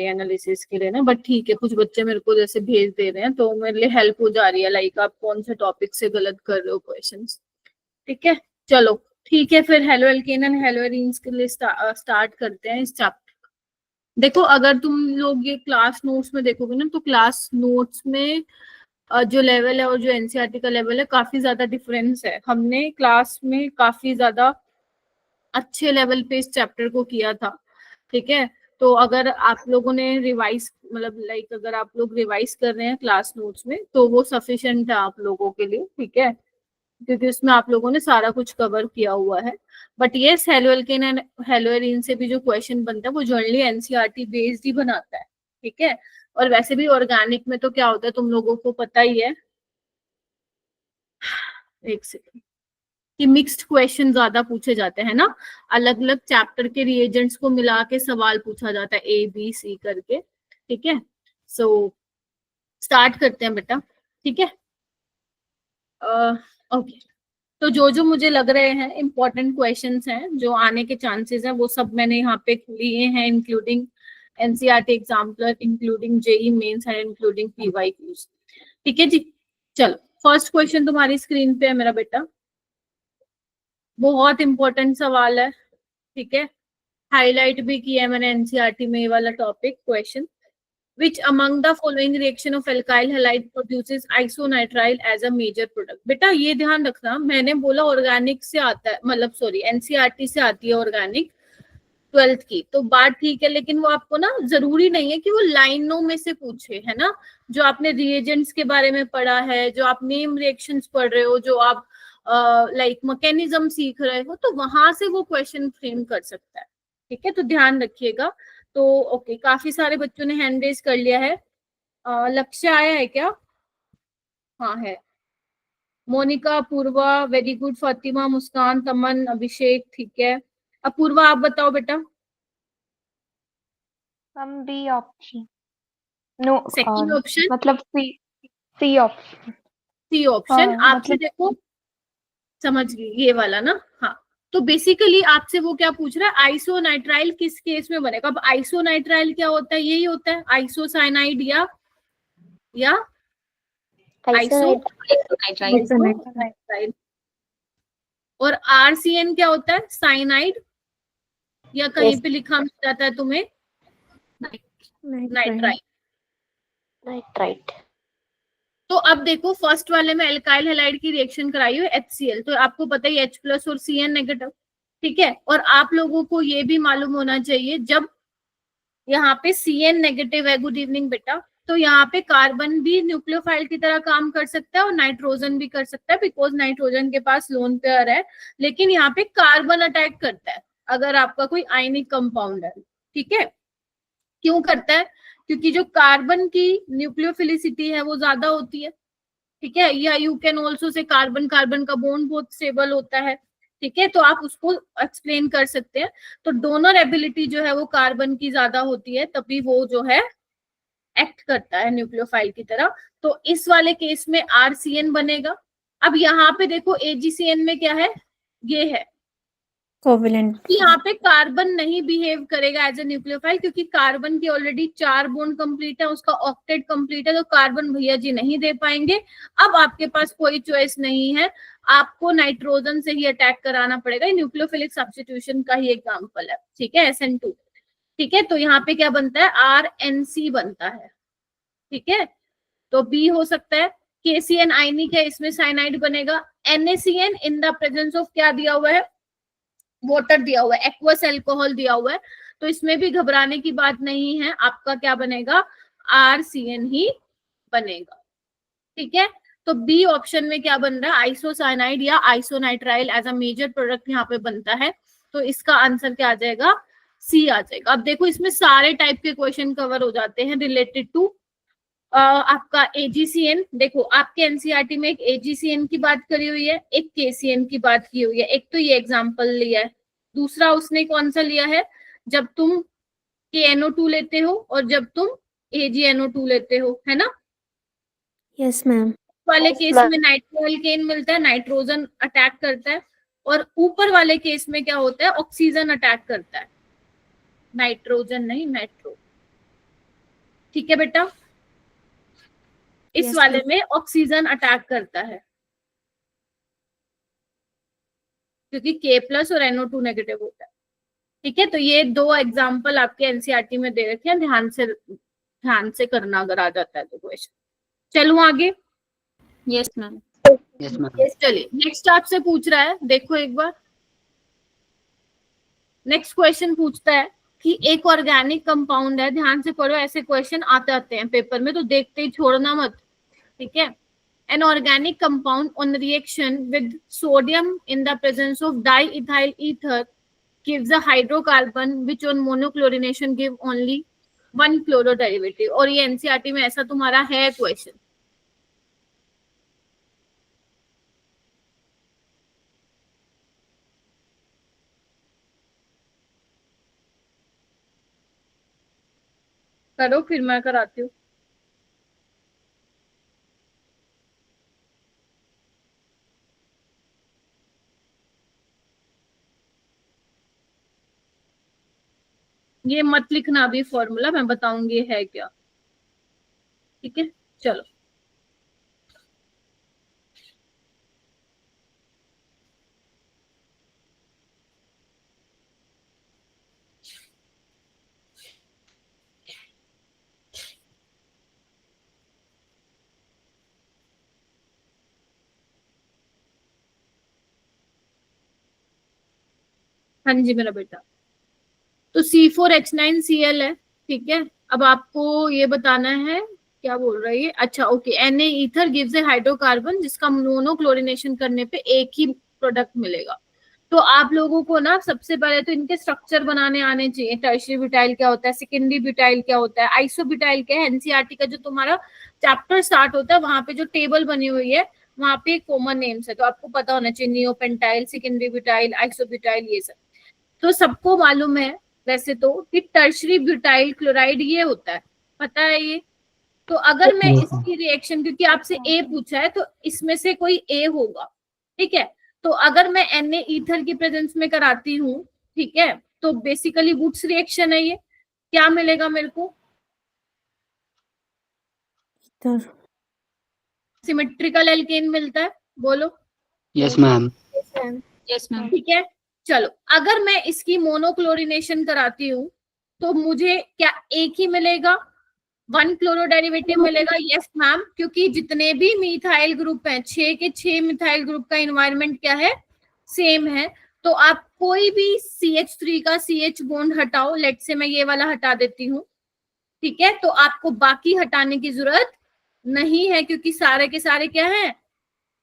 Analysis के लिए ना, बट ठीक है, कुछ बच्चे मेरे को जैसे भेज दे रहे हैं तो मेरे लिए हेल्प हो जा रही है, लाइक आप कौन से टॉपिक से गलत कर रहे हो क्वेश्चंस। ठीक है, चलो ठीक है, फिर halo alkane and hello arenes के लिए स्टार्ट करते हैं इस चैप्टर। देखो, अगर तुम लोग ये क्लास नोट्स में देखोगे ना, तो क्लास नोट्स में जो लेवल है और जो एनसीईआरटी का लेवल है, काफी ज्यादा डिफरेंस है। हमने क्लास में काफी ज्यादा अच्छे लेवल पे इस चैप्टर को किया था। ठीक है, तो अगर आप लोगों ने रिवाइज, मतलब लाइक अगर आप लोग रिवाइज कर रहे हैं क्लास नोट्स में, तो वो सफिशिएंट है आप लोगों के लिए। ठीक है, क्योंकि उसमें आप लोगों ने सारा कुछ कवर किया हुआ है। बट ये halo alkane and hello arene से भी जो क्वेश्चन बनता है वो जनरली एनसीईआरटी बेस्ड ही बनाता है। ठीक है, और वैसे भी ऑर्गेनिक में तो क्या होता है तुम लोगों को पता ही है, एक सेकेंड, कि मिक्स्ड क्वेश्चन ज्यादा पूछे जाते हैं ना, अलग अलग चैप्टर के रिएजेंट्स को मिला के सवाल पूछा जाता है, ए बी सी करके। ठीक है, सो स्टार्ट करते हैं बेटा। ठीक है, ओके, तो जो जो मुझे लग रहे हैं इंपॉर्टेंट क्वेश्चंस हैं जो आने के चांसेस हैं, वो सब मैंने यहाँ पे लिए हैं, including NCERT exemplar, including JEE Mains and including PYQs. ठीक है जी, चलो फर्स्ट क्वेश्चन तुम्हारी स्क्रीन पे है मेरा बेटा, बहुत इंपॉर्टेंट सवाल है। ठीक है, हाईलाइट भी किया है मैंने एनसीईआरटी में ये वाला topic question. Which among the following reaction of alkyl halide produces isonitrile as a major product? बेटा ये ध्यान रखना, मैंने बोला ऑर्गेनिक से आता है, मतलब सॉरी एनसीईआरटी से आती है ऑर्गेनिक 12th की, तो बात ठीक है, लेकिन वो आपको ना जरूरी नहीं है कि वो लाइनों में से पूछे, है ना। जो आपने रिएजेंट्स के बारे में पढ़ा है, जो आप नेम रिएक्शंस पढ़ रहे हो, जो आप लाइक मैकेनिज्म सीख रहे हो, तो वहां से वो क्वेश्चन फ्रेम कर सकता है। ठीक है, तो ध्यान रखिएगा। तो ओके, काफी सारे बच्चों ने हैंड रेज कर लिया है। लक्ष्य आया है क्या? हाँ है। मोनिका, पूर्वा, वेरी गुड। फातिमा, मुस्कान, तमन, अभिषेक, ठीक है। अब पूर्वा आप बताओ बेटा। हम B option, no second option, मतलब सी ऑप्शन। सी ऑप्शन आपसे मतलब देखो, समझ गई ये वाला ना। हाँ, तो बेसिकली आपसे वो क्या पूछ रहा है, आइसोनाइट्राइल किस केस में बनेगा। अब आइसोनाइट्राइल क्या होता है, यही होता है आइसोसाइनाइड या आइसोनाइट्राइल। और आरसीएन क्या होता है, साइनाइड, या कहीं पे लिखा मिल जाता है तुम्हें नाइट्राइल। नाइट्राइट। तो अब देखो, फर्स्ट वाले में एल्काइल हैलाइड की रिएक्शन कराई हुई HCl, तो आपको पता ही H+ और Cn नेगेटिव। ठीक है, और आप लोगों को ये भी मालूम होना चाहिए, जब यहाँ पे Cn नेगेटिव है, गुड इवनिंग बेटा, तो यहाँ पे कार्बन भी न्यूक्लियोफाइल की तरह काम कर सकता है और नाइट्रोजन भी कर सकता है, बिकॉज नाइट्रोजन के पास लोन पेयर है, लेकिन यहाँ पे कार्बन अटैक करता है अगर आपका कोई आयनिक कंपाउंड है। ठीक है, क्यों करता है? क्योंकि जो कार्बन की न्यूक्लियोफिलिसिटी है वो ज्यादा होती है। ठीक है, या you can also say carbon carbon का बॉन्ड बहुत स्टेबल होता है। ठीक है, तो आप उसको एक्सप्लेन कर सकते हैं। तो डोनर एबिलिटी जो है वो कार्बन की ज्यादा होती है, तभी वो जो है एक्ट करता है न्यूक्लियोफाइल की तरह। तो इस वाले केस में आरसीएन बनेगा। अब यहाँ पे देखो एजीसीएन में क्या है, ये है कोवेलेंट। यहाँ पे कार्बन नहीं बिहेव करेगा एज ए न्यूक्लियोफाइल, क्योंकि कार्बन की ऑलरेडी 4 बॉन्ड कंप्लीट है, उसका ऑक्टेट कंप्लीट है, तो कार्बन भैया जी नहीं दे पाएंगे। अब आपके पास कोई चॉइस नहीं है, आपको नाइट्रोजन से ही अटैक कराना पड़ेगा। न्यूक्लियोफिलिक सब्स्टिट्यूशन का ही एग्जांपल है। ठीक है, SN2। ठीक है, तो यहाँ पे क्या बनता है, RNC बनता है। ठीक है, तो बी हो सकता है। KCN आयनिक है, इसमें साइनाइड बनेगा। NaCN in the presence of क्या दिया हुआ है, वाटर दिया हुआ है, एक्वस अल्कोहल दिया हुआ है, तो इसमें भी घबराने की बात नहीं है, आपका क्या बनेगा, RCN ही बनेगा। ठीक है, तो बी ऑप्शन में क्या बन रहा है, आइसोसाइनाइड या आइसोनाइट्राइल एज अ मेजर प्रोडक्ट यहाँ पे बनता है, तो इसका आंसर क्या आ जाएगा, सी आ जाएगा। अब देखो, इसमें सारे टाइप के क्वेश्चन कवर हो जाते हैं रिलेटेड टू आपका एजीसीएन। देखो, आपके एनसीईआरटी में एक एजीसीएन की बात करी हुई है, एक केसीएन की बात की हुई है। एक तो ये एग्जांपल लिया है, दूसरा उसने कौन सा लिया है, जब तुम KNO2 लेते हो और जब तुम AgNO2 लेते हो, है ना। Yes ma'am. वाले केस में नाइट्रोअल्केन मिलता है, नाइट्रोजन अटैक करता है, और ऊपर वाले केस में क्या होता है, ऑक्सीजन अटैक करता है, नाइट्रोजन नहीं, नाइट्रो। ठीक है बेटा, इस Yes, वाले ma'am. में ऑक्सीजन अटैक करता है क्योंकि K+ और NO2 नेगेटिव होता है। ठीक है, तो ये 2 एग्जाम्पल आपके एनसीईआरटी में दे रखे हैं, ध्यान से करना अगर आ जाता है तो क्वेश्चन। चलूं आगे। Yes, ma'am. Yes ma'am. Yes, चलिए नेक्स्ट आपसे पूछ रहा है, देखो एक बार। नेक्स्ट क्वेश्चन पूछता है कि एक ऑर्गेनिक कंपाउंड है, ध्यान से पढ़ो, ऐसे क्वेश्चन आते हैं पेपर में, तो देखते ही छोड़ना मत। ठीक है, an organic compound on reaction with sodium in the presence of diethyl ether gives a hydrocarbon which on monochlorination give only 1 chloro derivative। और ये एनसीईआरटी में ऐसा तुम्हारा है क्वेश्चन। करो फिर मैं कराती हूँ। ये मत लिखना अभी फॉर्मूला, मैं बताऊंगी है क्या। ठीक है, चलो। हाँ जी मेरा बेटा, तो C4H9Cl है। ठीक है, अब आपको ये बताना है क्या बोल रहा है ये। अच्छा ओके, Na ईथर गिव्स ए हाइड्रोकार्बन जिसका मोनोक्लोरिनेशन करने पे एक ही प्रोडक्ट मिलेगा। तो आप लोगों को ना सबसे पहले तो इनके स्ट्रक्चर बनाने आने चाहिए। टर्शियरी ब्यूटाइल क्या होता है, सेकेंडरी ब्यूटाइल क्या होता है, आइसोब्यूटाइल क्या है। एनसीईआरटी का जो तुम्हारा चैप्टर स्टार्ट होता है वहां पे जो टेबल बनी हुई है वहां पे कॉमन नेम्स है, तो आपको पता होना चाहिए नियोपेंटाइल, सेकेंडरी ब्यूटाइल, आइसोब्यूटाइल, ये सब तो सबको मालूम है वैसे तो कि टर्शियरी ब्यूटाइल क्लोराइड ये होता है, पता है ये। तो अगर मैं इसकी रिएक्शन, क्योंकि आपसे ए पूछा है तो इसमें से कोई ए होगा। ठीक है, तो अगर मैं Na ईथर की प्रेजेंस में कराती हूँ, ठीक है, तो बेसिकली वुड्स रिएक्शन है ये। क्या मिलेगा मेरे को? Ether. सिमेट्रिकल एल्केन मिलता है, बोलो। Yes ma'am. Yes, ma'am. ठीक है, चलो अगर मैं इसकी मोनोक्लोरिनेशन कराती हूँ तो मुझे क्या एक ही मिलेगा, 1 क्लोरो डेरिवेटिव मिलेगा? यस मैम, क्योंकि जितने भी मिथाइल ग्रुप हैं 6 के 6 मिथाइल ग्रुप का इन्वायरमेंट क्या है, सेम है। तो आप कोई भी CH3 का CH बॉन्ड हटाओ, लेट से मैं ये वाला हटा देती हूँ। ठीक है, तो आपको बाकी हटाने की जरूरत नहीं है क्योंकि सारे के सारे क्या है,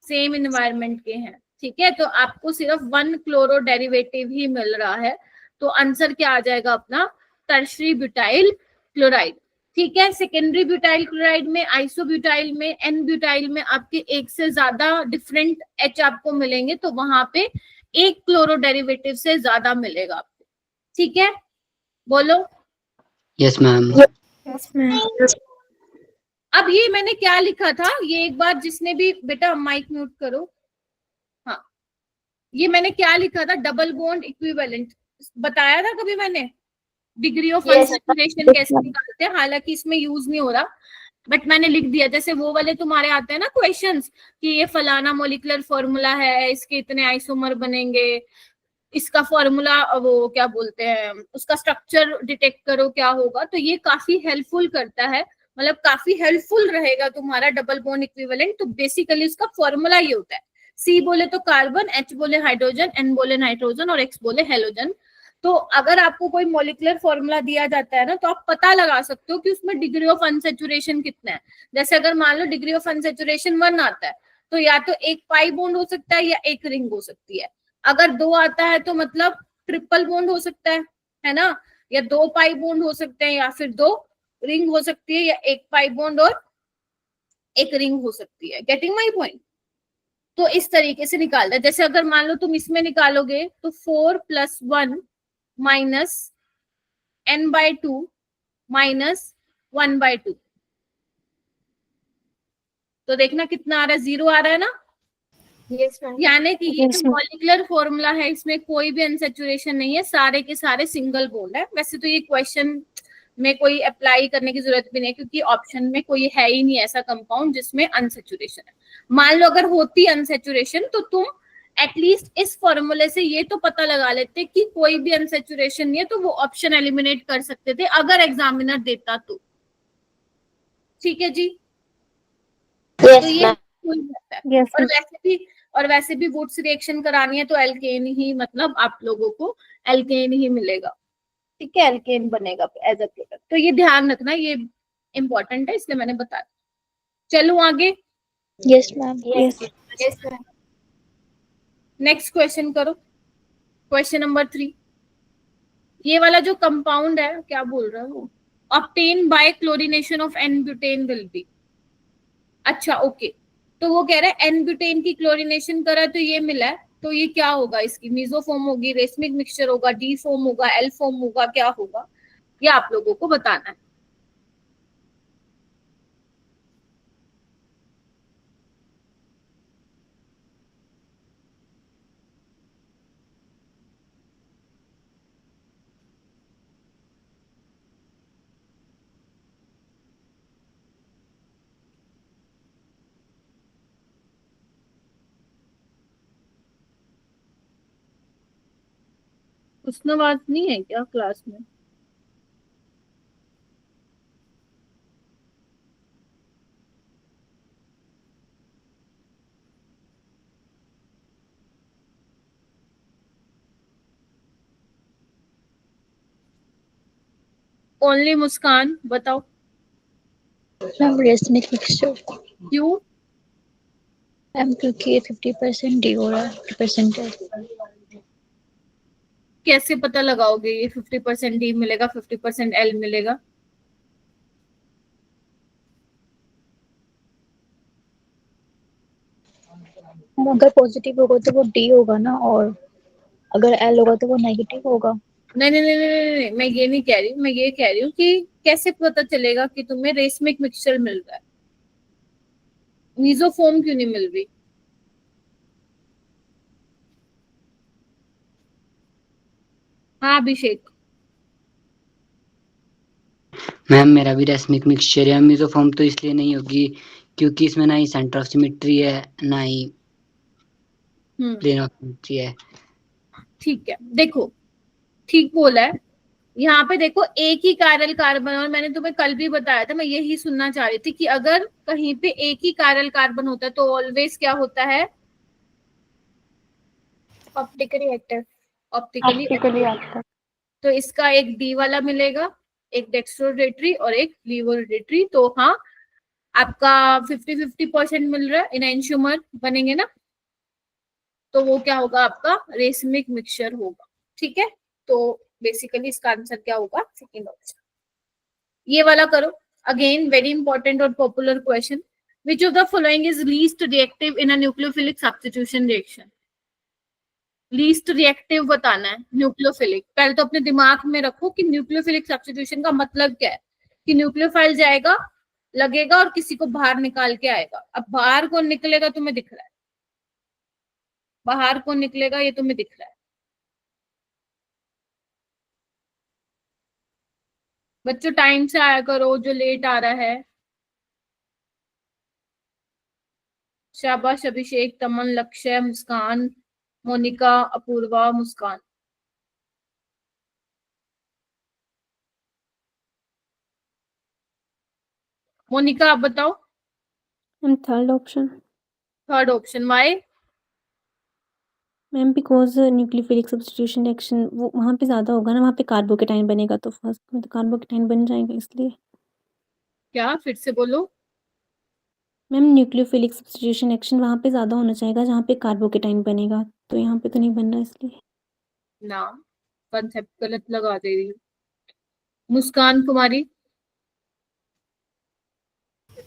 सेम इन्वायरमेंट के हैं। ठीक है, तो आपको सिर्फ 1 क्लोरो डेरिवेटिव ही मिल रहा है। तो आंसर क्या आ जाएगा अपना, टर्शियरी ब्यूटाइल क्लोराइड। ठीक है, सेकेंडरी ब्यूटाइल क्लोराइड में, आइसोब्यूटाइल में, एन ब्यूटाइल में आपके एक से ज्यादा डिफरेंट H आपको मिलेंगे, तो वहां पे 1 क्लोरो डेरिवेटिव से ज्यादा मिलेगा आपको। ठीक है, बोलो। Yes ma'am. Yes, ma'am. अब ये मैंने क्या लिखा था, ये एक बार जिसने भी, बेटा माइक म्यूट करो। हाँ, ये मैंने क्या लिखा था, डबल बॉन्ड इक्विवेलेंट बताया था कभी मैंने, डिग्री ऑफ अनसैचुरेशन कैसे निकालते हैं, हालांकि इसमें यूज नहीं हो रहा बट मैंने लिख दिया। जैसे वो वाले तुम्हारे आते हैं ना क्वेश्चंस कि ये फलाना मोलिकुलर फॉर्मूला है, इसके इतने आइसोमर बनेंगे, इसका फॉर्मूला वो क्या बोलते हैं, उसका स्ट्रक्चर डिटेक्ट करो क्या होगा। तो ये काफी हेल्पफुल करता है, मतलब काफी हेल्पफुल रहेगा तुम्हारा डबल बॉन्ड इक्विवेलेंट। तो बेसिकली उसका फॉर्मूला ये होता है, C बोले तो कार्बन, H बोले हाइड्रोजन, N बोले नाइट्रोजन और X बोले हेलोजन। तो अगर आपको कोई मॉलिकुलर फॉर्मूला दिया जाता है ना, तो आप पता लगा सकते हो कि उसमें डिग्री ऑफ अनसैचुरेशन कितना है। जैसे अगर मान लो डिग्री ऑफ अनसैचुरेशन 1 आता है तो या तो एक पाई बॉन्ड हो सकता है या एक रिंग हो सकती है। अगर 2 आता है तो मतलब ट्रिपल बॉन्ड हो सकता है ना, या 2 पाई बॉन्ड हो सकते हैं, या फिर 2 रिंग हो सकती है, या एक पाई बॉन्ड और एक रिंग हो सकती है। Getting my point? तो इस तरीके से निकालता है। जैसे अगर मान लो तुम इसमें निकालोगे तो 4 + 1 माइनस n/2 माइनस 1/2, तो देखना कितना आ रहा है, 0 आ रहा है ना। Yes, ma'am. यानी कि ये Yes, जो ma'am. मॉलिकुलर फॉर्मूला है इसमें कोई भी अनसैचुरेशन नहीं है, सारे के सारे सिंगल बॉन्ड है। वैसे तो ये क्वेश्चन में कोई अप्लाई करने की जरूरत भी नहीं है, क्योंकि ऑप्शन में कोई है ही नहीं ऐसा कंपाउंड जिसमें अनसेचुरेशन है। मान लो अगर होती अनसेचुरेशन तो तुम एटलीस्ट इस फॉर्मूले से ये तो पता लगा लेते कि कोई भी अनसेचुरेशन नहीं है, तो वो ऑप्शन एलिमिनेट कर सकते थे अगर एग्जामिनर देता तो। ठीक है जी। तो ये कोई जाता है। Yes, और वैसे भी वुड्स रिएक्शन करानी है तो एल्केन ही, मतलब आप लोगों को एल्केन ही मिलेगा। ठीक है, एल्केन बनेगा एज अ प्रोडक्ट। तो ये ध्यान रखना, ये इंपॉर्टेंट है इसलिए मैंने बताया। चलो आगे। Yes, ma'am. yes, Yes, ma'am. Next question करो, क्वेश्चन नंबर 3। ये वाला जो कंपाउंड है, क्या बोल रहा है वो, obtain bye chlorination of N-butane will be. अच्छा ओके, तो वो कह रहा है एन-ब्यूटेन की क्लोरीनेशन करा तो ये मिला है, तो ये क्या होगा, इसकी मीसोफॉर्म होगी, रेसमिक मिक्सचर होगा, डी फॉर्म होगा, एल फॉर्म होगा, क्या होगा, ये आप लोगों को बताना है। उसने बात नहीं है क्या क्लास में? ओनली मुस्कान, बताओ Ma'am, racemic mixture. क्यों? मैम क्योंकि ये 50% डी हो रहा है, 50% है। कैसे पता लगाओगे ये 50% डी मिलेगा 50% एल मिलेगा? अगर पॉजिटिव होगा तो वो डी होगा ना, और अगर एल होगा तो वो नेगेटिव होगा। नहीं नहीं नहीं नहीं नहीं, मैं ये नहीं कह रही हूँ, मैं ये कह रही हूँ कि कैसे पता चलेगा कि तुम्हें रेसमिक मिक्सचर मिल रहा है, मीसोफॉर्म क्यों नहीं मिल रही? हाँ अभिषेक। मैम मेरा भी रेसमिक मिक्सचर है, मीसोफॉर्म तो इसलिए नहीं होगी क्योंकि इसमें ना ही सेंटर ऑफ सिमेट्री है ना ही प्लेन ऑफ सिमेट्री है। ठीक है, देखो ठीक बोला है। यहाँ पे देखो एक ही कायरल कार्बन, और मैंने तुम्हें कल भी बताया था, मैं यही सुनना चाह रही थी कि अगर कहीं पे एक ही कायरल कार्बन होता है तो ऑलवेज क्या होता है? Optically active. Optically active. तो इसका एक डी वाला मिलेगा, एक डेक्स्ट्रोरेटरी और एक लीवोरेटरी। तो हाँ, आपका 50-50% मिल रहा है, इनएंशियोमर बनेंगे ना, तो वो क्या होगा, आपका रेसमिक मिक्सचर होगा। ठीक है, तो बेसिकली इसका आंसर क्या होगा, सेकेंड ऑप्शन। ये वाला करो, अगेन वेरी इंपॉर्टेंट और popular question. Which of the following is least reactive in a nucleophilic substitution reaction? Least reactive बताना है न्यूक्लियोफिलिक। पहले तो अपने दिमाग में रखो कि न्यूक्लियोफिलिक सब्स्टिट्यूशन का मतलब क्या है, कि न्यूक्लियोफाइल जाएगा, लगेगा और किसी को बाहर निकाल के आएगा। अब बाहर कौन निकलेगा तुम्हें दिख रहा है? बाहर कौन निकलेगा ये तुम्हें दिख रहा है? बच्चों टाइम से आया करो, जो लेट आ रहा है। शाबाश अभिषेक, तमन, लक्ष्य, मुस्कान, मोनिका, अपूर्वा, मुस्कान। मोनिका आप बताओ। Ma'am third option. Third option, why? Ma'am because nucleophilic substitution reaction वो वहाँ पे ज़्यादा होगा ना, वहाँ पे कार्बोकेटाइन बनेगा, तो फर्स्ट में तो कार्बोकेटाइन बन जाएगा इसलिए। क्या, फिर से बोलो। मैम न्यूक्लियोफिलिक सब्स्टिट्यूशन रिएक्शन वहाँ पे ज़्यादा होना चाहिएगा जहाँ पे कार्बोकेटाइन बनेगा, तो यहाँ पे तो नहीं बन रहा इसलिए। ना, कंसेप्ट गलत लगा दे रही हूँ। मुस्कान कुमारी?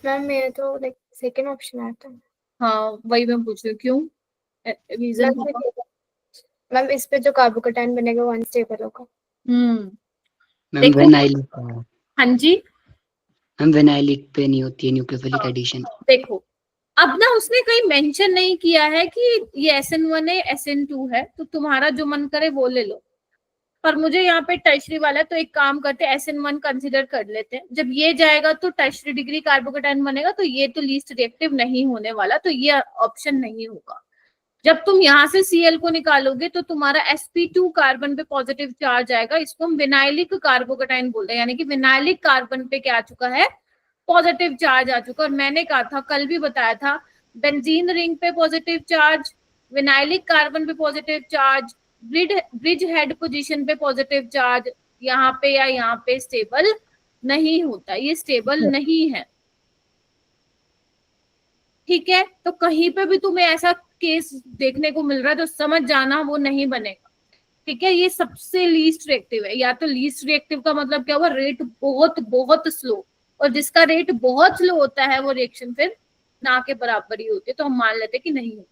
मैम मेरा तो लाइक सेकंड ऑप्शन आया था। हाँ वही मैं पूछ रही हूँ, क्यों, रीजन? मैम इस पे जो कार्बोकेटाइन बनेगा वो अनस्टेबल होगा। मैम देखो, विनाइलिक हाँ जी, मैम विनाइलिक पे नहीं होती है न्यूक्लियोफिलिक एडिशन। देखो अब ना उसने कहीं मेंशन नहीं किया है कि ये SN1 है SN2 है, तो तुम्हारा जो मन करे वो ले लो। पर मुझे यहाँ पे टर्शरी वाला है, तो एक काम करते हैं SN1 कंसिडर कर लेते हैं। जब ये जाएगा तो टर्शरी डिग्री कार्बोकेटाइन बनेगा, तो ये तो लीस्ट रिएक्टिव नहीं होने वाला, तो ये ऑप्शन नहीं होगा। जब तुम यहाँ से Cl को निकालोगे तो तुम्हारा sp2 कार्बन पे पॉजिटिव चार्ज आएगा, इसको हम विनाइलिक कार्बोकेटाइन बोलते हैं, यानी कि विनाइलिक कार्बन पे क्या आ चुका है, पॉजिटिव चार्ज आ चुका। और मैंने कहा था, कल भी बताया था, बेंजीन रिंग पे पॉजिटिव चार्ज, विनाइलिक कार्बन पे positive charge, bridge head position पे पॉजिटिव चार्ज, यहाँ पे या यहाँ पे स्टेबल नहीं होता, ये स्टेबल नहीं है। ठीक है, तो कहीं पे भी तुम्हें ऐसा केस देखने को मिल रहा है तो समझ जाना वो नहीं बनेगा। ठीक है, ये सबसे लीस्ट रिएक्टिव है। या तो लीस्ट रिएक्टिव का मतलब क्या हुआ, रेट बहुत बहुत स्लो, और जिसका रेट बहुत स्लो होता है वो रिएक्शन फिर ना के बराबर ही होती है, तो हम मान लेते कि नहीं होती।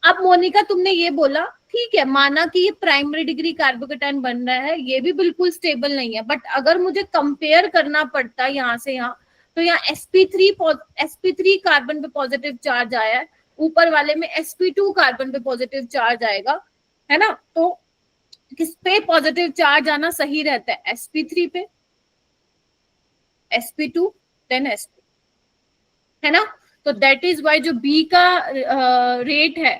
अब मोनिका तुमने ये बोला, ठीक है, माना कि ये प्राइमरी डिग्री कार्बोकेटाइन बन रहा है, ये भी बिल्कुल स्टेबल नहीं है, बट अगर मुझे कंपेयर करना पड़ता है यहाँ से यहाँ, तो यहाँ sp3 कार्बन पे पॉजिटिव चार्ज आया है, ऊपर वाले में sp2 कार्बन पे पॉजिटिव चार्ज आएगा, है ना। तो किस पे पॉजिटिव चार्ज आना सही रहता है, sp3 पे, sp2 देन sp, है ना। तो दैट इज वाई जो B का रेट है,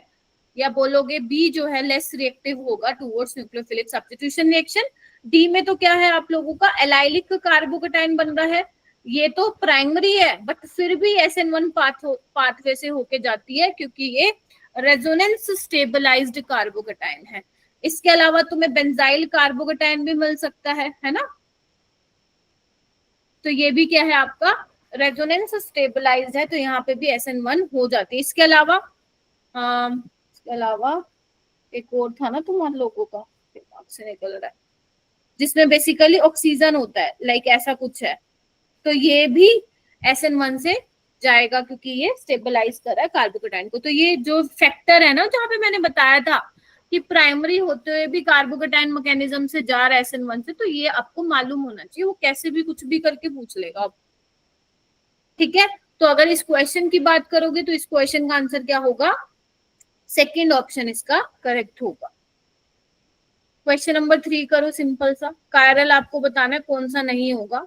या बोलोगे B जो है लेस रिएक्टिव होगा towards nucleophilic substitution reaction. D में तो क्या है आप लोगों का, एलाइलिक कार्बोकेटाइन बन रहा है, ये तो प्राइमरी है, बट फिर भी SN1 पाथवे से होके जाती है, क्योंकि ये रेजोनेंस स्टेबलाइज्ड कार्बोकेटाइन है। इसके अलावा तुम्हें बेंजाइल कार्बोकेटाइन भी मिल सकता है ना। तो ये भी क्या है आपका, रेजोनेंस स्टेबलाइज्ड है, तो यहाँ पे भी SN1 हो जाती है। इसके अलावा एक और था ना तुम्हारे लोगों का, दिमाग से निकल रहा है, जिसमें बेसिकली ऑक्सीजन होता है, लाइक ऐसा कुछ है, तो ये भी SN1 से जाएगा, क्योंकि ये स्टेबलाइज कर रहा है कार्बोकेटाइन को। तो ये जो फैक्टर है ना, जहाँ पे मैंने बताया था कि प्राइमरी होते हुए भी कार्बोकेटाइन मैकेनिज्म से जा रहा है SN1 से, तो ये आपको मालूम होना चाहिए, वो कैसे भी कुछ भी करके पूछ लेगा आप। ठीक है, तो अगर इस क्वेश्चन की बात करोगे तो इस क्वेश्चन का आंसर क्या होगा, सेकेंड ऑप्शन इसका करेक्ट होगा। क्वेश्चन नंबर 3 करो, सिंपल सा, कायरल आपको बताना है कौन सा नहीं होगा।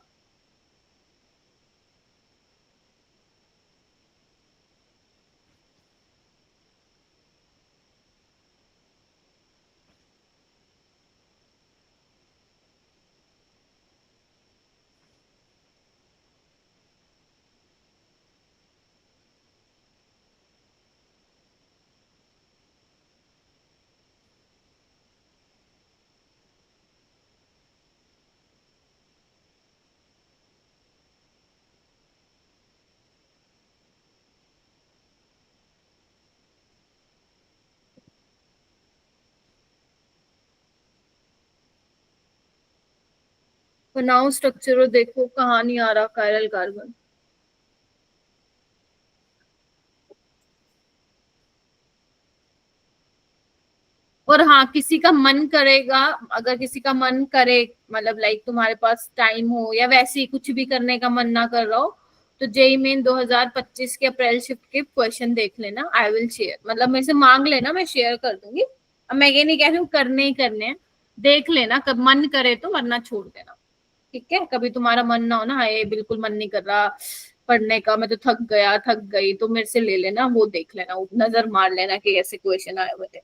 बनाओ स्ट्रक्चर और देखो कहाँ नहीं आ रहा कायरल कार्बन। और हाँ, किसी का मन करेगा, अगर किसी का मन करे, मतलब लाइक तुम्हारे पास टाइम हो या वैसे ही कुछ भी करने का मन ना कर रहा हो, तो जेईई मेन 2025 के अप्रैल शिफ्ट के क्वेश्चन देख लेना, आई विल शेयर, मतलब मेरे से मांग लेना, मैं शेयर कर दूंगी। अब मैं ये नहीं कह रही हूँ करने ही करने हैं, देख लेना, कब मन करे तो, वरना छोड़ देना। ठीक है, कभी तुम्हारा मन ना हो ना, ये बिल्कुल मन नहीं कर रहा पढ़ने का, मैं तो थक गई, तो मेरे से ले लेना, वो देख लेना, नजर मार लेना कि ऐसे क्वेश्चन आए हुए थे।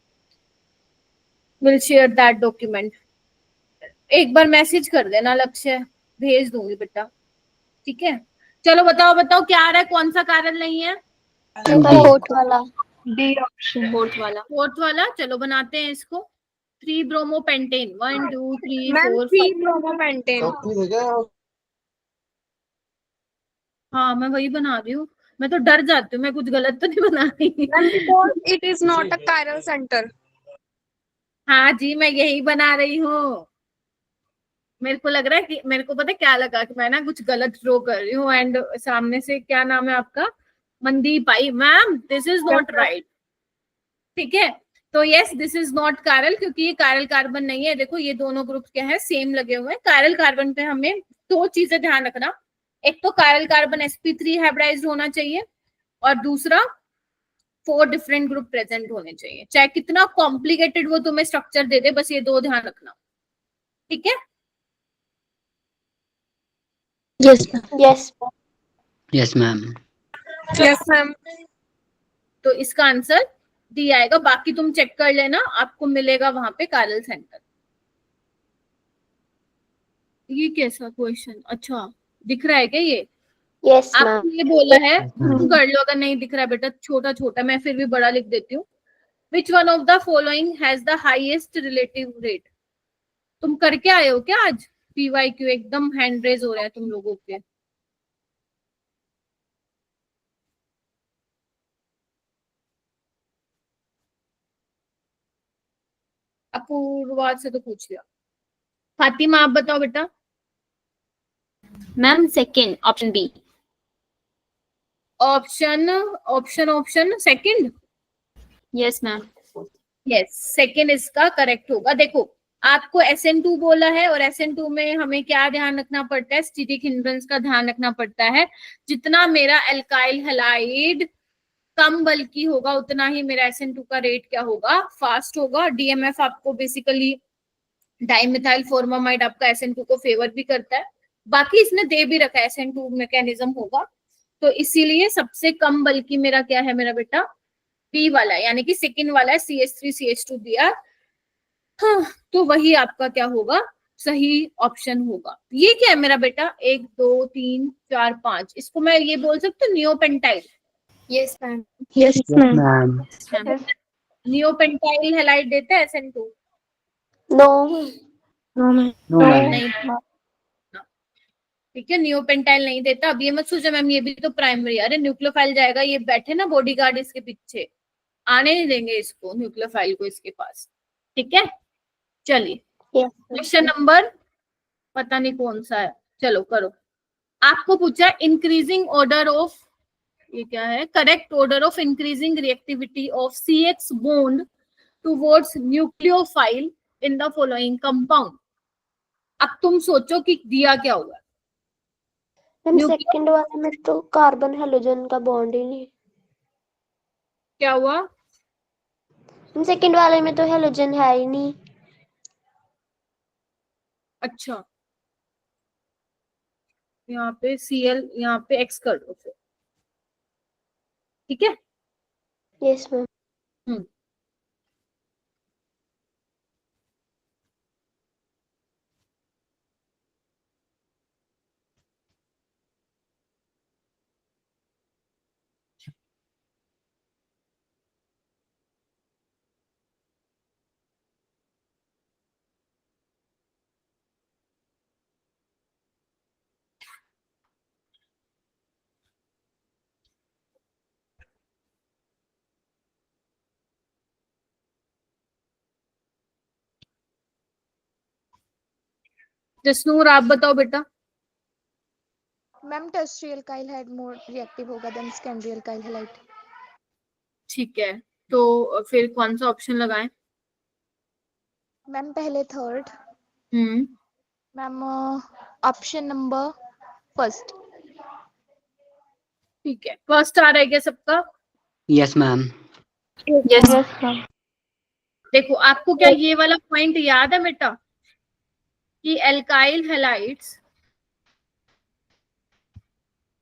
विल शेयर दैट डॉक्यूमेंट, एक बार मैसेज कर देना, लक्ष्य भेज दूंगी बेटा। ठीक है, चलो बताओ क्या आ रहा है, कौन सा कारण नहीं है, फोर्थ वाला, डी ऑप्शन, फोर्थ वाला। चलो बनाते हैं इसको, 3 ब्रोमोपेंटेन, 1 2 3 4 3 ब्रोमोपेंटेन। हाँ मैं वही बना रही हूँ, मैं तो डर जाती हूँ, मैं कुछ गलत तो नहीं बना रही। Because it is not a chiral center. हाँ जी, मैं यही बना रही हूँ। मेरे को लग रहा है कि, मेरे को पता क्या लगा कि मैं ना कुछ गलत ड्रॉ कर रही हूँ, एंड सामने से क्या नाम है आपका, Mandeep I, ma'am this is not right. ठीक है, तो yes this is not chiral, क्योंकि ये कायरल कार्बन नहीं है। देखो ये दोनों ग्रुप क्या है, सेम लगे हुए हैं। कायरल कार्बन पे हमें 2 चीजें ध्यान रखना, एक तो कायरल कार्बन sp3 हाइब्रिडाइज्ड होना चाहिए, और दूसरा 4 डिफरेंट ग्रुप प्रेजेंट होने चाहिए, चाहे कितना कॉम्प्लिकेटेड वो तुम्हें स्ट्रक्चर दे दे, बस ये 2 ध्यान रखना। ठीक है? Yes ma'am. Yes yes ma'am. Yes, ma'am. तो इसका आंसर डी आएगा। बाकी तुम चेक कर लेना, आपको मिलेगा वहां पे कारल सेंटर। ये कैसा क्वेश्चन? अच्छा, दिख रहा है क्या ये? यस आपको मैम ये बोला है, ma'am. तुम कर लो। अगर नहीं दिख रहा है बेटा, छोटा छोटा, मैं फिर भी बड़ा लिख देती हूँ। Which one of the following has the highest relative rate? तुम करके आए हो क्या आज? PYQ एकदम हैंड रेज हो रहे हैं तुम लोगों के। अपूर्वा से तो पूछ लिया। फातिमा आप बताओ बेटा। Ma'am second, option B. Option second. Yes ma'am. Yes, second इसका करेक्ट होगा। देखो, आपको SN2 बोला है, और SN2 में हमें क्या ध्यान रखना पड़ता है? स्टीरिक हिंड्रेंस का ध्यान रखना पड़ता है। जितना मेरा एल्काइल हैलाइड कम बल्कि होगा, उतना ही मेरा SN2 का रेट क्या होगा? फास्ट होगा। DMF आपको बेसिकली डाइमिथाइल फॉर्मामाइड आपका SN2 को फेवर भी करता है। बाकी इसने दे भी रखा है SN2 मैकेनिज्म होगा, तो इसीलिए सबसे कम बल्कि मेरा क्या है मेरा बेटा? बी वाला है, यानी कि सेकंड वाला है, CH3CH2 दिया। हाँ, तो वही आपका क्या होगा? सही ऑप्शन होगा। ये क्या है मेरा बेटा? 1 2 3 4 5, इसको मैं ये बोल सकती हूँ neopentyl. Yes, ma'am. Yes ma'am. Ma'am. Neopentyl halide देता है SN2? No no ma'am. नहीं, ठीक है, नियोपेंटाइल नहीं देता। अब ये मत सोचो मैम ये भी तो प्राइमरी, अरे न्यूक्लियोफाइल जाएगा, ये बैठे ना बॉडीगार्ड इसके पीछे, आने नहीं देंगे इसको, न्यूक्लियोफाइल को इसके पास। ठीक है, चलिए क्वेश्चन नंबर पता नहीं कौन सा है, चलो करो। आपको पूछा इंक्रीजिंग ऑर्डर ऑफ, ये क्या है? Correct order of increasing reactivity of CX bond towards nucleophile in the following compound. अब तुम सोचो कि दिया क्या होगा? मैम सेकंड वाले में तो कार्बन हेलोजन का बॉन्ड ही नहीं। क्या हुआ? सेकंड वाले में तो हेलोजन है ही नहीं। अच्छा, यहाँ पे Cl, यहाँ पे X कर दो फिर। ठीक है। यस मैम जसनूर आप बताओ बेटा। Ma'am, tertiary alkyl had more reactive होगा than secondary alkyl halide. ठीक है, तो फिर कौन सा ऑप्शन लगाएं? Ma'am, पहले third. हम्म, Ma'am, option number first. ठीक है, फर्स्ट आ रहा है क्या सबका? Yes ma'am. यस। देखो, आपको क्या ये वाला पॉइंट याद है बेटा कि alkyl halides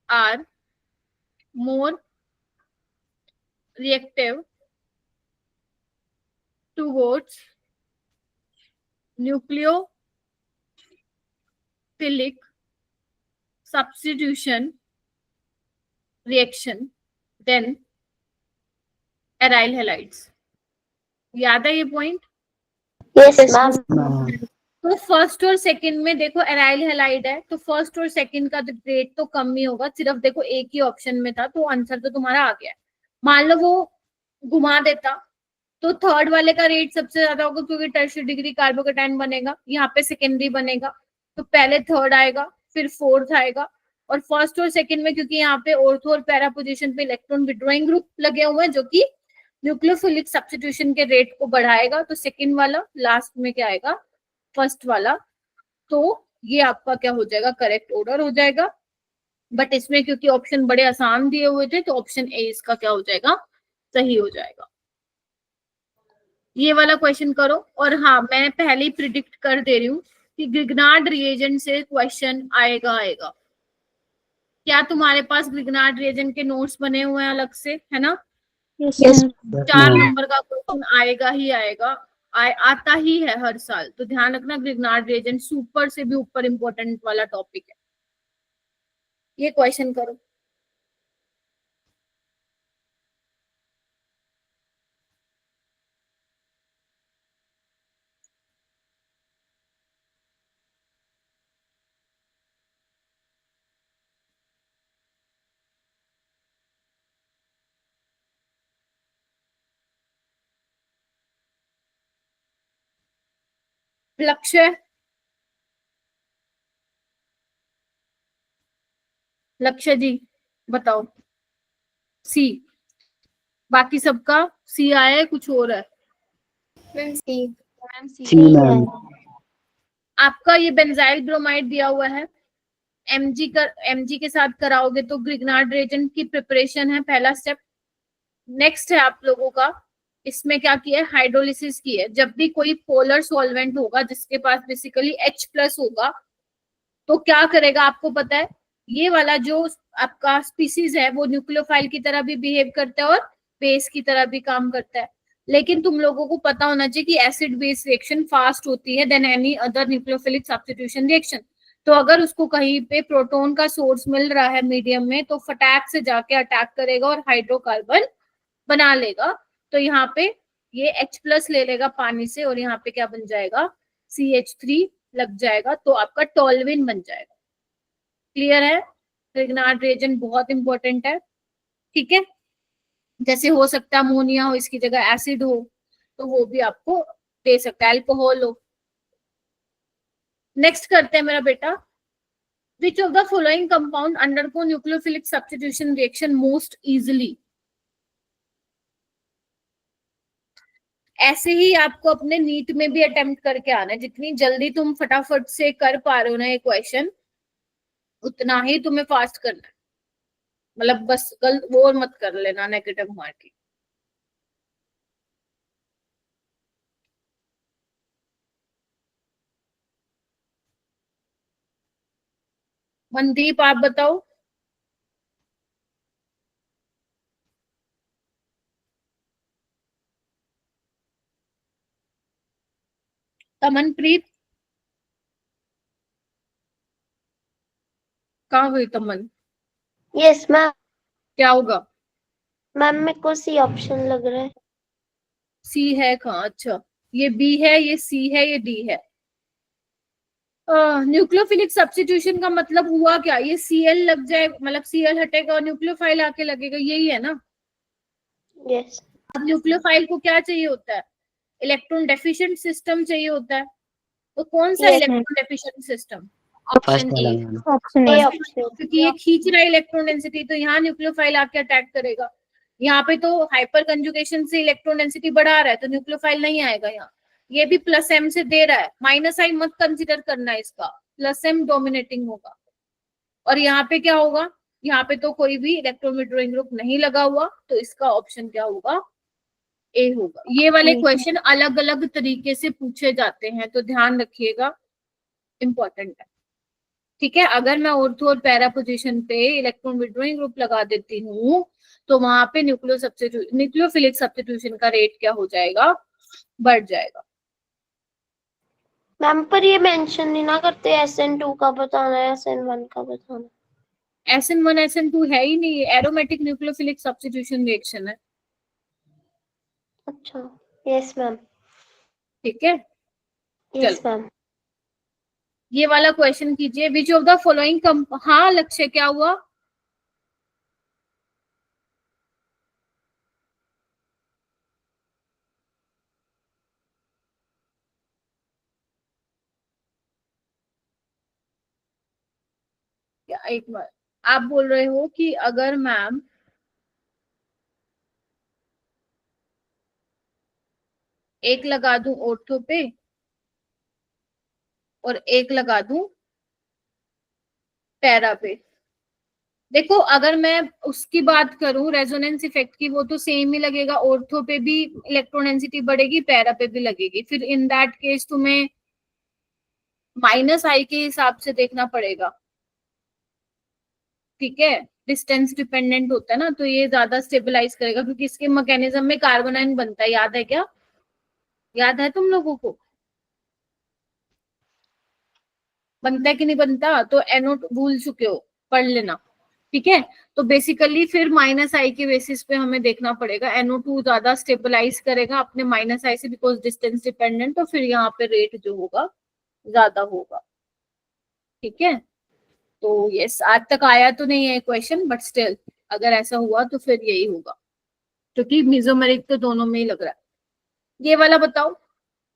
are more reactive towards nucleophilic substitution reaction then aryl halides। याद है ये पॉइंट? यस मैम तो फर्स्ट और सेकंड में देखो एराइल हैलाइड है, तो फर्स्ट और सेकंड का रेट तो कम ही होगा। सिर्फ देखो एक ही ऑप्शन में था, तो आंसर तो तुम्हारा आ गया। मान लो वो घुमा देता तो थर्ड वाले का रेट सबसे ज्यादा होगा, क्योंकि टर्शियरी डिग्री कार्बोकेटाइन बनेगा, यहाँ पे सेकेंडरी बनेगा, तो पहले थर्ड आएगा फिर फोर्थ आएगा। और फर्स्ट और सेकंड में क्योंकि यहाँ पे ऑर्थो और पैरा पोजीशन पे इलेक्ट्रॉन विड्रॉइंग ग्रुप लगे हुए हैं जो कि न्यूक्लियोफिलिक सब्स्टिट्यूशन के रेट को बढ़ाएगा, तो सेकंड वाला लास्ट में क्या आएगा? फर्स्ट वाला। तो ये आपका क्या हो जाएगा? करेक्ट ऑर्डर हो जाएगा। बट इसमें क्योंकि ऑप्शन बड़े आसान दिए हुए थे, तो ऑप्शन ए इसका क्या हो जाएगा? सही हो जाएगा। ये वाला क्वेश्चन करो। और हाँ, मैं पहले ही प्रिडिक्ट कर दे रही हूँ कि ग्रिग्नार्ड रिएजेंट से क्वेश्चन आएगा। क्या तुम्हारे पास ग्रिग्नार्ड रिएजेंट के नोट्स बने हुए हैं अलग से, है ना? Yes Yes. मैम। 4 नंबर का क्वेश्चन आएगा ही आएगा, आता ही है हर साल। तो ध्यान रखना, ग्रिग्नार्ड रिएजेंट सुपर से भी ऊपर इंपॉर्टेंट वाला टॉपिक है। ये क्वेश्चन करो। लक्ष्य जी बताओ। सी, बाकी सबका सी आया है, कुछ और है? मैम सी। सी मैम। आपका ये बेंजाइल ब्रोमाइड दिया हुआ है, एमजी के साथ कराओगे तो ग्रिग्नार्ड रिएजेंट की प्रिपरेशन है पहला स्टेप। नेक्स्ट है आप लोगों का, इसमें क्या किया है, हाइड्रोलिसिस की है। जब भी कोई पोलर सॉल्वेंट होगा जिसके पास बेसिकली H+ होगा, तो क्या करेगा आपको पता है, ये वाला जो आपका स्पीसीज है वो न्यूक्लियोफाइल की तरह भी बिहेव करता है और बेस की तरह भी काम करता है। लेकिन तुम लोगों को पता होना चाहिए कि एसिड बेस रिएक्शन फास्ट होती है then any other nucleophilic substitution reaction. तो अगर उसको कहीं पे प्रोटॉन का सोर्स मिल रहा है मीडियम में, तो फटाक से जाके अटैक करेगा और हाइड्रोकार्बन बना लेगा। तो यहाँ पे ये H+ ले लेगा पानी से और यहाँ पे क्या बन जाएगा, CH3 लग जाएगा, तो आपका टोल्विन बन जाएगा। क्लियर है? ग्रिग्नार्ड रिएजेंट बहुत इंपॉर्टेंट है, ठीक है। जैसे हो सकता है अमोनिया हो, इसकी जगह एसिड हो, तो वो भी आपको दे सकता है, अल्कोहल हो। नेक्स्ट करते हैं मेरा बेटा, which of the following compound undergo nucleophilic substitution reaction most easily. ऐसे ही आपको अपने नीट में भी अटेम्प्ट करके आना है। जितनी जल्दी तुम फटाफट से कर पा रहे हो ना ये क्वेश्चन, उतना ही तुम्हें फास्ट करना है। मतलब बस गलत वो मत कर लेना नेगेटिव मार्किंग। मनदीप आप बताओ। तमनप्रीत, कहाँ हुई तमन? Yes ma'am. क्या होगा? मैम मेरे को सी ऑप्शन लग रहा है। सी है कहाँ? अच्छा, ये बी है, ये सी है, ये डी है। न्यूक्लियोफिलिक सब्स्टिट्यूशन का मतलब हुआ क्या, ये Cl लग जाए, मतलब Cl हटेगा और न्यूक्लियोफाइल आके लगेगा, यही है ना? यस। अब न्यूक्लियोफाइल को क्या चाहिए होता है, इलेक्ट्रॉन डेफिशिएंट सिस्टम चाहिए होता है। तो कौन सा Yes, electron deficient system? First option वाला A. Ma'am. Option A A. Option. क्योंकि ये खींच रहा है इलेक्ट्रॉन डेंसिटी, तो यहाँ न्यूक्लियोफाइल आके अटैक करेगा। यहाँ पे तो हाइपर कंजुगेशन से इलेक्ट्रॉन डेंसिटी बढ़ा रहा है, तो न्यूक्लियोफाइल नहीं आएगा यहाँ। ये भी +m से दे रहा है, -i मत कंसिडर करना इसका, +m डोमिनेटिंग होगा। और यहाँ पे क्या होगा, यहाँ पे तो कोई भी इलेक्ट्रॉन विड्रॉइंग ग्रुप नहीं लगा हुआ, तो इसका ऑप्शन क्या होगा, ए होगा। ये वाले क्वेश्चन अलग अलग तरीके से पूछे जाते हैं, तो ध्यान रखिएगा, इंपॉर्टेंट है, ठीक है। अगर मैं ऑर्थो और पैरा पोजीशन पे इलेक्ट्रॉन विड्रॉइंग ग्रुप लगा देती हूँ, तो वहां पे न्यूक्लियोफिलिक सब्स्टिट्यूशन का रेट क्या हो जाएगा, बढ़ जाएगा। मैम पर ये मेंशन नहीं ना करते SN2 का बताना है, SN1 का बताना। SN1 SN2 है ही नहीं, एरोमेटिक न्यूक्लियोफिलिक सब्स्टिट्यूशन रिएक्शन है। अच्छा, यस मैम। ठीक है, यस मैम। ये वाला क्वेश्चन कीजिए, विच ऑफ द फॉलोइंग हाँ लक्ष्य क्या हुआ, एक बार आप बोल रहे हो कि अगर मैम एक लगा दूं ऑर्थो पे और एक लगा दूं पैरा पे, देखो अगर मैं उसकी बात करूं रेजोनेंस इफेक्ट की, वो तो सेम ही लगेगा, ऑर्थो पे भी इलेक्ट्रॉन डेंसिटी बढ़ेगी, पैरा पे भी लगेगी। फिर इन दैट केस तुम्हें -I के हिसाब से देखना पड़ेगा, ठीक है। डिस्टेंस डिपेंडेंट होता है ना, तो ये ज्यादा स्टेबलाइज करेगा, क्योंकि इसके मैकेनिज्म में कार्बन आयन बनता है, याद है क्या? याद है तुम लोगों को? बनता है कि नहीं बनता? तो NO2 भूल चुके हो, पढ़ लेना, ठीक है। तो बेसिकली फिर -I के बेसिस पे हमें देखना पड़ेगा, NO2 ज्यादा स्टेबलाइज करेगा अपने -I से, बिकॉज डिस्टेंस डिपेंडेंट, तो फिर यहाँ पे रेट जो होगा ज्यादा होगा, ठीक है। तो यस, आज तक आया तो नहीं है क्वेश्चन, बट स्टिल अगर ऐसा हुआ तो फिर यही होगा, क्योंकि मेसोमेरिक तो दोनों में ही लग रहा है। ये वाला बताओ,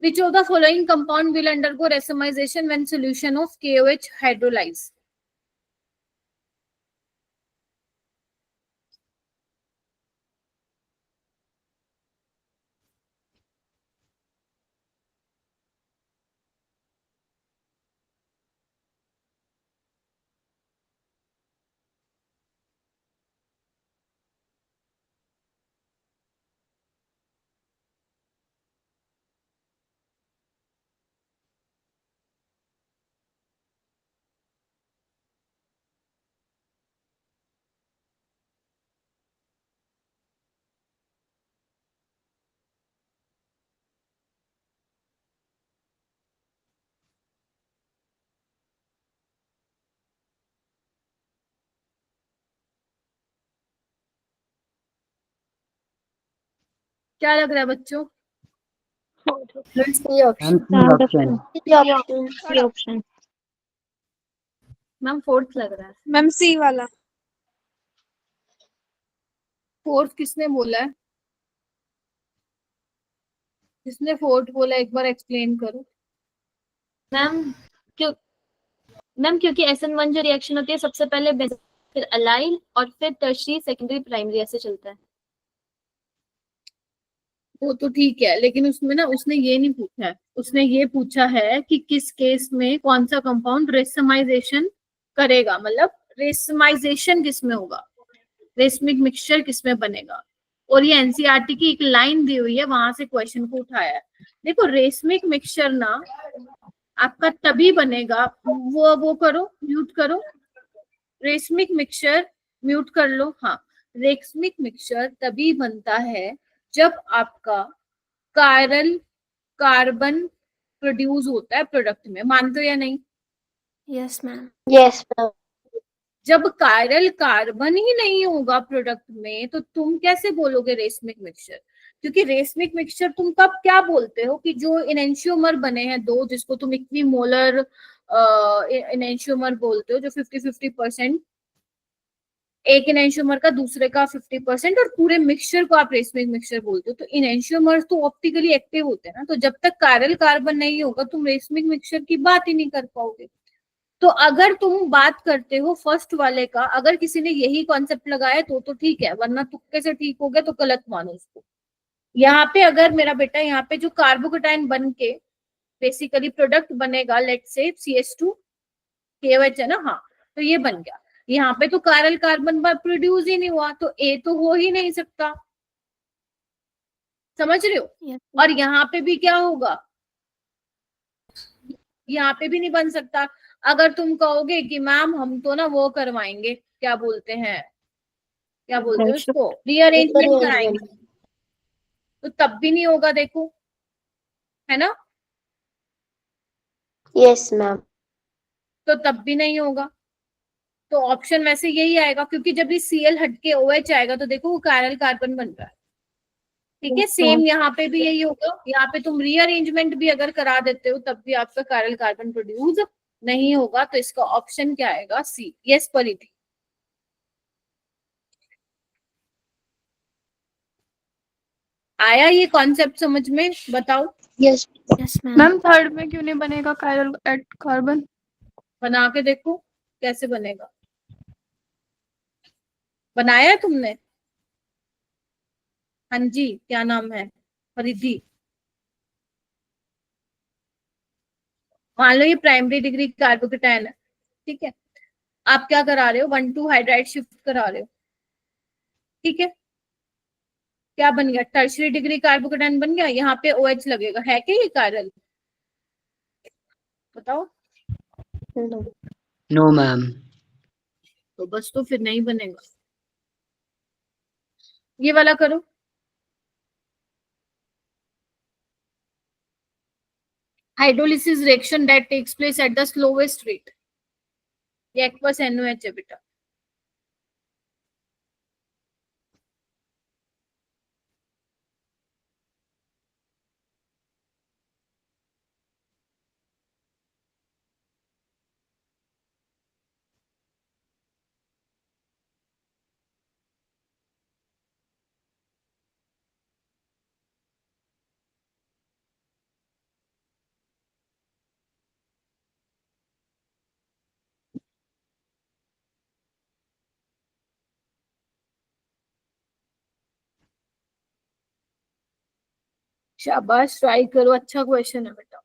which of the following compound will undergo racemization when solution of KOH hydrolyze? क्या लग रहा है बच्चों? ये ऑप्शन मैम ऑप्शन ये ऑप्शन ये ऑप्शन मैम फोर्थ लग रहा है। मैम सी वाला। फोर्थ किसने बोला है? किसने फोर्थ बोला, एक बार एक्सप्लेन करो। मैम क्यों मैम क्योंकि SN1 जो रिएक्शन होती है सबसे पहले बेंजीन, फिर अलाइल और फिर टर्शरी सेकेंडरी प्राइमरी ऐसे चलता है। वो तो ठीक है, लेकिन उसमें ना उसने ये नहीं पूछा है, उसने ये पूछा है कि किस केस में कौन सा कंपाउंड रेसमाइजेशन करेगा, मतलब रेसमाइजेशन किस में होगा, रेसमिक मिक्सचर किस में बनेगा। और ये एनसीईआरटी की एक लाइन दी हुई है, वहां से क्वेश्चन को उठाया है। देखो रेसमिक मिक्सचर ना आपका तभी बनेगा, वो करो, म्यूट करो, रेसमिक मिक्सचर म्यूट कर लो। हाँ, रेसमिक मिक्सचर तभी बनता है जब आपका कायरल कार्बन प्रोड्यूस होता है प्रोडक्ट में, मानते हो या नहीं? Yes ma'am. Yes ma'am. जब कायरल कार्बन ही नहीं होगा प्रोडक्ट में, तो तुम कैसे बोलोगे रेसमिक मिक्सचर? क्योंकि रेसमिक मिक्सचर तुम कब क्या बोलते हो कि जो इनेंशियोमर बने हैं दो, जिसको तुम इक्विमोलर इनेंशियोमर बोलते हो, जो 50-50%, एक इनेंशियोमर का दूसरे का 50%, और पूरे मिक्सचर को आप रेसमिक मिक्सचर बोलते हो। तो इनेंशियोमर्स तो ऑप्टिकली एक्टिव होते हैं ना, तो जब तक कायरल कार्बन नहीं होगा तुम रेसमिक मिक्सचर की बात ही नहीं कर पाओगे। तो अगर तुम बात करते हो फर्स्ट वाले का, अगर किसी ने यही कॉन्सेप्ट लगाया तो ठीक है, वरना तुक्के से ठीक हो गया तो गलत मानो उसको। यहाँ पे अगर मेरा बेटा, यहाँ पे जो कार्बोकेटाइन बन के बेसिकली प्रोडक्ट बनेगा, लेट से CH2 KOH है ना, हाँ, तो ये बन गया। यहाँ पे तो कायरल कार्बन प्रोड्यूस ही नहीं हुआ, तो A तो हो ही नहीं सकता, समझ रहे हो? और यहाँ पे भी क्या होगा, यहाँ पे भी नहीं बन सकता। अगर तुम कहोगे कि मैम हम तो ना वो करवाएंगे, क्या बोलते हैं, क्या बोलते हैं उसको, रीअरेंजमेंट कराएंगे, तो तब भी नहीं होगा, देखो, है ना? Yes ma'am. तो तब भी नहीं होगा। तो ऑप्शन वैसे यही आएगा, क्योंकि जब ये Cl हट के OH आएगा तो देखो वो कायरल कार्बन बन रहा है, ठीक है। सेम यहाँ पे भी यही होगा, यहाँ पे तुम रीअरेंजमेंट भी अगर करा देते हो तब भी आपका कायरल कार्बन प्रोड्यूस नहीं होगा। तो इसका ऑप्शन क्या आएगा? C। यस परिधि, आया ये कॉन्सेप्ट समझ में? बताओ। Yes yes ma'am. Ma'am third में क्यों नहीं बनेगा कायरल एट कार्बन? बना के देखो कैसे बनेगा, बनाया है तुमने? हाँ जी, क्या नाम है? परिधि। मान लो ये प्राइमरी डिग्री कार्बोकेटाइन है, ठीक है। आप क्या करा रहे हो, 1,2 हाइड्राइड शिफ्ट करा रहे हो, ठीक है। क्या बन गया? टर्शरी डिग्री कार्बोकेटाइन बन गया। यहाँ पे OH लगेगा, है क्या ये कायरल? बताओ। नो। No ma'am. तो बस, तो फिर नहीं बनेगा। ये वाला करो। Hydrolysis reaction that takes place at the slowest rate, ये एक्वस NaOH है बेटा। शाबाश, ट्राई करो, अच्छा क्वेश्चन है बेटा।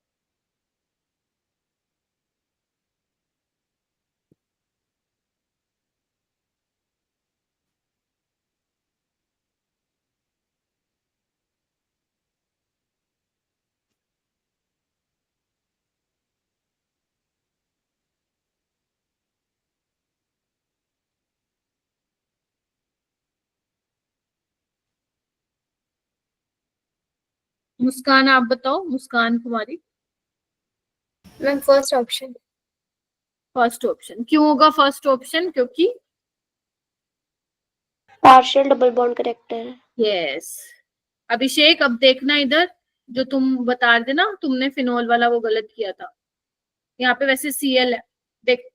मुस्कान, आप बताओ, Muskan Kumari. Ma'am first option. First option क्यों होगा फर्स्ट ऑप्शन? क्योंकि पार्शियल डबल बॉन्ड करेक्टर है। यस। अभिषेक, अब देखना इधर, जो तुम बता रहे थे ना, तुमने फिनोल वाला वो गलत किया था। यहाँ पे वैसे Cl है, देख,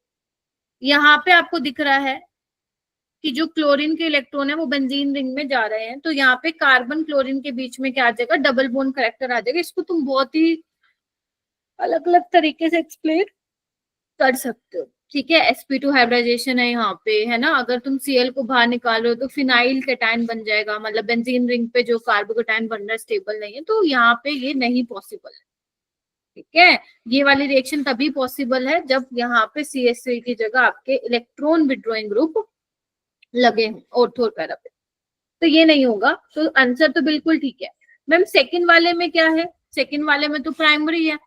यहाँ पे आपको दिख रहा है कि जो क्लोरीन के इलेक्ट्रॉन है वो बेंजीन रिंग में जा रहे हैं, तो यहाँ पे कार्बन क्लोरीन के बीच में क्या आ जाएगा? डबल बॉन्ड करेक्टर आ जाएगा। इसको तुम बहुत ही अलग अलग तरीके से एक्सप्लेन कर सकते हो, ठीक है। sp2 हाइब्रिडाइजेशन है यहाँ पे, है ना। अगर तुम Cl को बाहर निकाल रहे हो तो फिनाइल कैटायन बन जाएगा, मतलब बेंजीन रिंग पे जो कार्बोकेटायन बन रहा है स्टेबल नहीं है, तो यहाँ पे ये नहीं पॉसिबल है, ठीक है। ये वाली रिएक्शन तभी पॉसिबल है जब यहाँ पे CH3 की जगह आपके इलेक्ट्रॉन विड्रॉइंग ग्रुप लगे हों ऑर्थो और पैरा पे, तो ये नहीं होगा। तो आंसर तो बिल्कुल ठीक है। मैम सेकंड वाले में क्या है? सेकंड वाले में तो प्राइमरी है,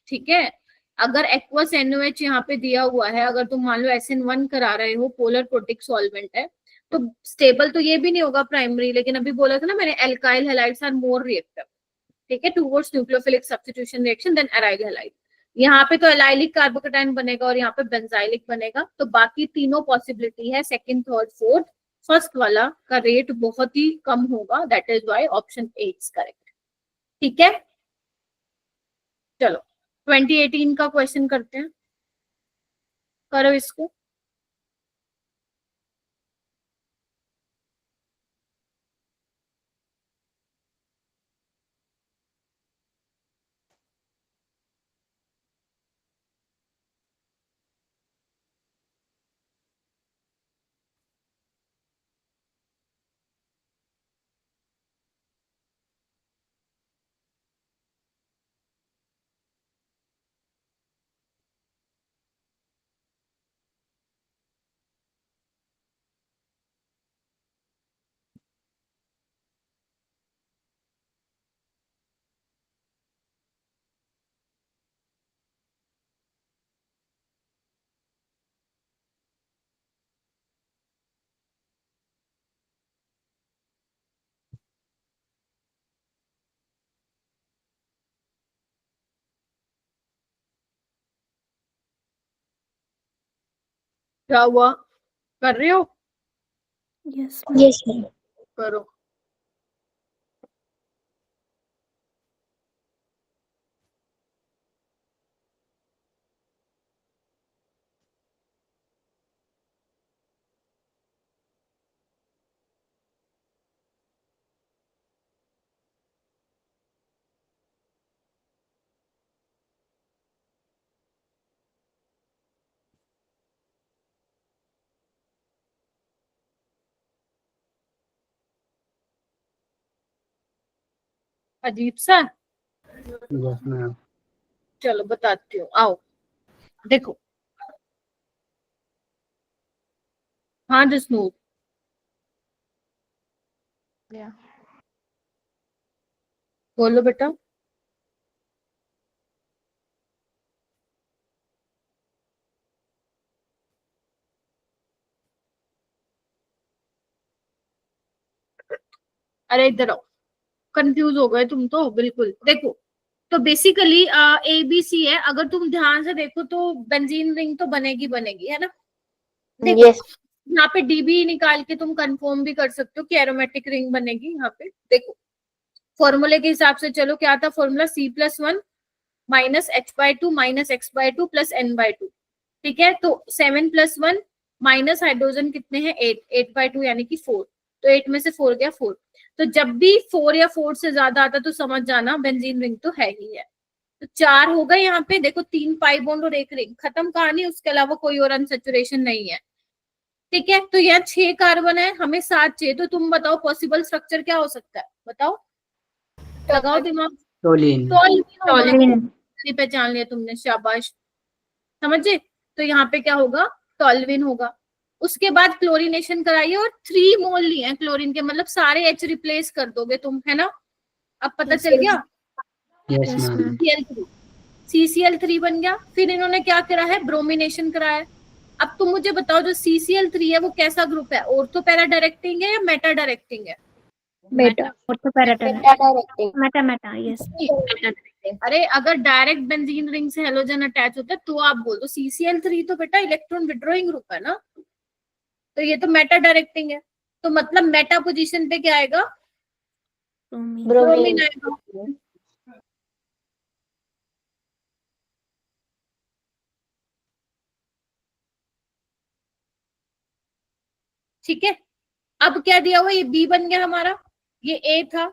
ठीक है। अगर एक्वस NaOH यहाँ पे दिया हुआ है, अगर तुम मान लो SN1 करा रहे हो, पोलर प्रोटिक सॉल्वेंट है, तो स्टेबल तो ये भी नहीं होगा प्राइमरी, लेकिन अभी बोला था ना मैंने, alkyl halides are more reactive, ठीक है, towards nucleophilic substitution reaction than aryl halide. यहाँ पे तो एलाइलिक कार्बोकेटायन बनेगा और यहाँ पे बेंजाइलिक बनेगा, तो बाकी तीनों पॉसिबिलिटी है सेकंड, थर्ड, फोर्थ। फर्स्ट वाला का रेट बहुत ही कम होगा, that is why option A is correct, ठीक है। चलो 2018 का क्वेश्चन करते हैं, करो इसको। क्या हुआ, कर रहे हो? Yes yes ma'am. करो। अजीब सा। Yes ma'am. चलो बताती हूँ, आओ देखो। हाँ जसनूर, बोलो बेटा। अरे इधर आओ, कंफ्यूज हो गए तुम तो बिल्कुल। देखो तो बेसिकली ABC है, अगर तुम ध्यान से देखो तो बेंजीन रिंग तो बनेगी है ना। देखो यस यहाँ पे DB निकाल के तुम कंफर्म भी कर सकते हो कि एरोमेटिक रिंग बनेगी। यहाँ पे देखो फॉर्मूले के हिसाब से चलो, क्या था formula, C+1 minus H/2 minus X/2 plus N/2। ठीक है, तो 7 + 1 माइनस हाइड्रोजन कितने हैं 8/2 यानी कि 4। तो 8 में से 4 गया 4। तो जब भी 4 या 4 से ज्यादा आता तो समझ जाना बेंजीन रिंग तो है ही है। तो 4 हो गए यहाँ पे। देखो 3 पाई बॉन्ड और 1 रिंग, खत्म कहानी। उसके अलावा कोई और अनसैचुरेशन नहीं है। ठीक है, तो यहाँ 6 कार्बन है, हमें 7 चाहिए। तो तुम बताओ पॉसिबल स्ट्रक्चर क्या हो सकता है, बताओ, लगाओ दिमाग। टोलिन। टॉल्यूइन पहचान लिया तुमने, शाबाश, समझे। तो यहाँ पे क्या होगा, टॉल्यूइन होगा। उसके बाद क्लोरीनेशन कराइए और 3 मोल लिए हैं क्लोरीन के, मतलब सारे H रिप्लेस कर दोगे तुम, है ना। अब पता चल गया। Yes ma'am. CCl3 बन गया। फिर इन्होंने क्या करा है, ब्रोमिनेशन करा है। अब तुम मुझे बताओ जो CCl3 है वो कैसा ग्रुप है, ऑर्थो पैरा डायरेक्टिंग है या मेटा डायरेक्टिंग है। Meta. Ortho para directing Meta yes. अरे अगर डायरेक्ट बेंजीन रिंग से हेलोजन अटैच होता है तो आप बोल दो। CCl3 तो बेटा इलेक्ट्रॉन विड्रॉइंग ग्रुप है ना, तो ये तो मेटा डायरेक्टिंग है। तो मतलब मेटा पोजीशन पे क्या आएगा, ब्रोमीन आएगा। ठीक है, अब क्या दिया हुआ, ये B बन गया हमारा, ये A था।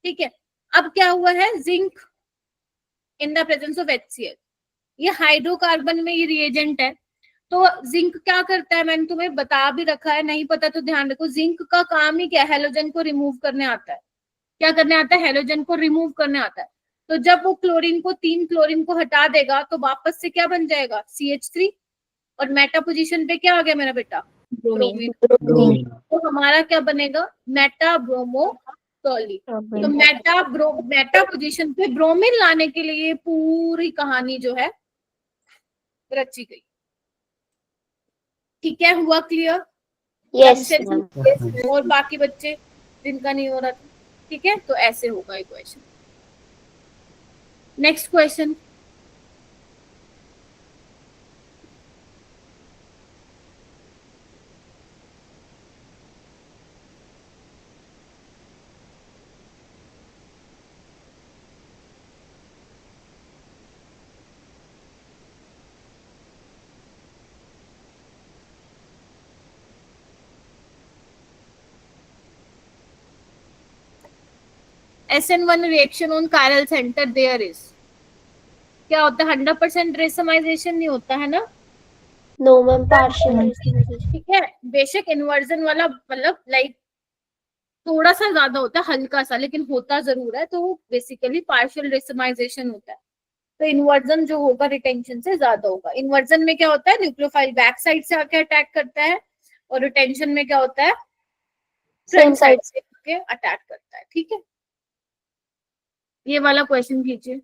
ठीक है, अब क्या हुआ है, zinc in the presence of HCl। ये हाइड्रोकार्बन में ये रिएजेंट है। तो जिंक क्या करता है, मैंने तुम्हें बता भी रखा है, नहीं पता तो ध्यान रखो। जिंक का काम ही क्या है, हेलोजन को रिमूव करने आता है। क्या करने आता है, हेलोजन को रिमूव करने आता है। तो जब वो क्लोरीन को 3 क्लोरीन को हटा देगा तो वापस से क्या बन जाएगा, CH3। और मेटा पोजीशन पे क्या आ गया मेरा बेटा, ब्रोमीन। तो हमारा क्या बनेगा, मेटा ब्रोमो टॉली। तो मेटा पोजीशन पे ब्रोमीन लाने के लिए पूरी कहानी जो है रची गई। ठीक है, हुआ क्लियर। यस और बाकी बच्चे जिनका नहीं हो रहा था, ठीक है, तो ऐसे होगा equation. Next question, SN1 reaction on chiral centre there is, क्या होता है, 100% रेसमाइजेशन नहीं होता है ना। नो मैम पार्शियल ठीक है, बेशक इन्वर्जन वाला मतलब लाइक थोड़ा सा ज्यादा होता है, हल्का सा, लेकिन होता जरूर है। तो बेसिकली पार्शियल रेसमाइजेशन होता है। तो इन्वर्जन जो होगा रिटेंशन से ज्यादा होगा। इन्वर्जन में क्या होता है, न्यूक्लियोफाइल बैक साइड से आके अटैक करता है, और रिटेंशन में क्या होता है, फ्रंट साइड से आके अटैक करता है। ठीक है, ये वाला क्वेश्चन कीजिए।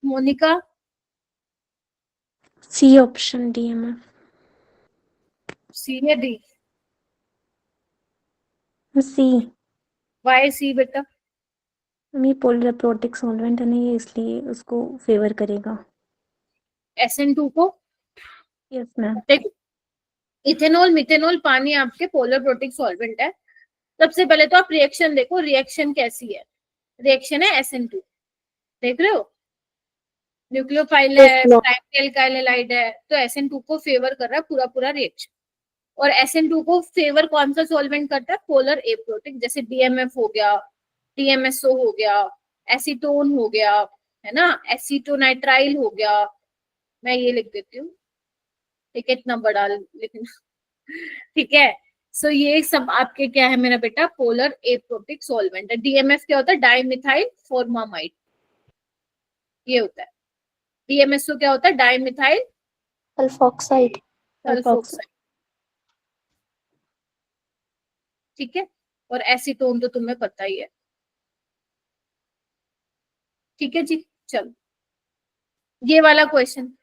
मोनिका, सी ऑप्शन डी है मैम। सी है डी, सी। वाई सी बेटा, ये पोलर प्रोटिक सॉल्वेंट है ना, ये इसलिए उसको फेवर करेगा। SN2 को। Yes ma'am. देखो इथेनॉल मिथेनॉल पानी आपके पोलर प्रोटिक सॉल्वेंट है। सबसे पहले तो आप रिएक्शन देखो, रिएक्शन कैसी है, रिएक्शन है SN2, देख रहे हो, न्यूक्लियोफाइल है, Yes, ma'am. Primary alkyl halide है, तो SN2 को फेवर कर रहा है पूरा पूरा रिएक्शन। और SN2 को फेवर कौन सा सॉल्वेंट करता है? पोलर एप्रोटिक, जैसे DMF हो गया, DMSO हो गया, एसीटोन हो गया, है ना, एसीटोनाइट्राइल हो गया। मैं ये लिख देती हूँ, ठीक है, इतना बड़ा लिखना, ठीक है। सो ये सब आपके क्या है मेरा बेटा? पोलर एप्रोटिक सॉल्वेंट है। DMF क्या होता है? डाइमिथाइल फॉर्मामाइड, ये होता है। DMSO क्या होता है? Dimethyl Sulfoxide. सल्फोक्साइड, ठीक है। और एसीटोन तो तुम्हें पता ही है, ठीक है जी। चलो ये वाला क्वेश्चन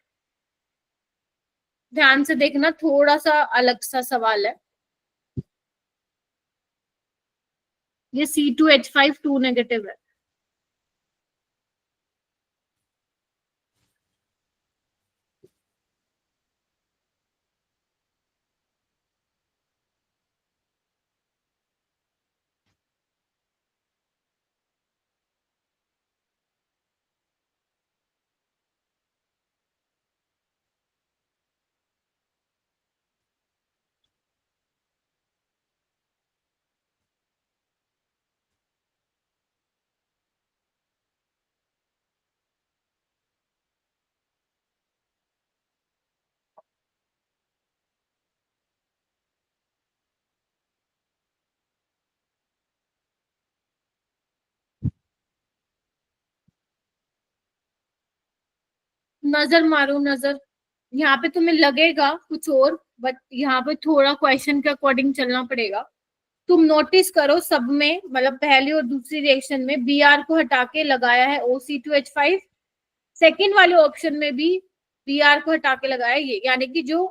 ध्यान से देखना, थोड़ा सा अलग सा सवाल है। ये C2H5 2 नेगेटिव है। नजर मारो नजर, यहाँ पे तुम्हें लगेगा कुछ और, बट यहाँ पे थोड़ा क्वेश्चन के अकॉर्डिंग चलना पड़ेगा। तुम नोटिस करो सब में, मतलब पहली और दूसरी रिएक्शन में Br को हटा के लगाया है OC2H5, सेकेंड वाले ऑप्शन में भी Br को हटा के लगाया है ये, यानी कि जो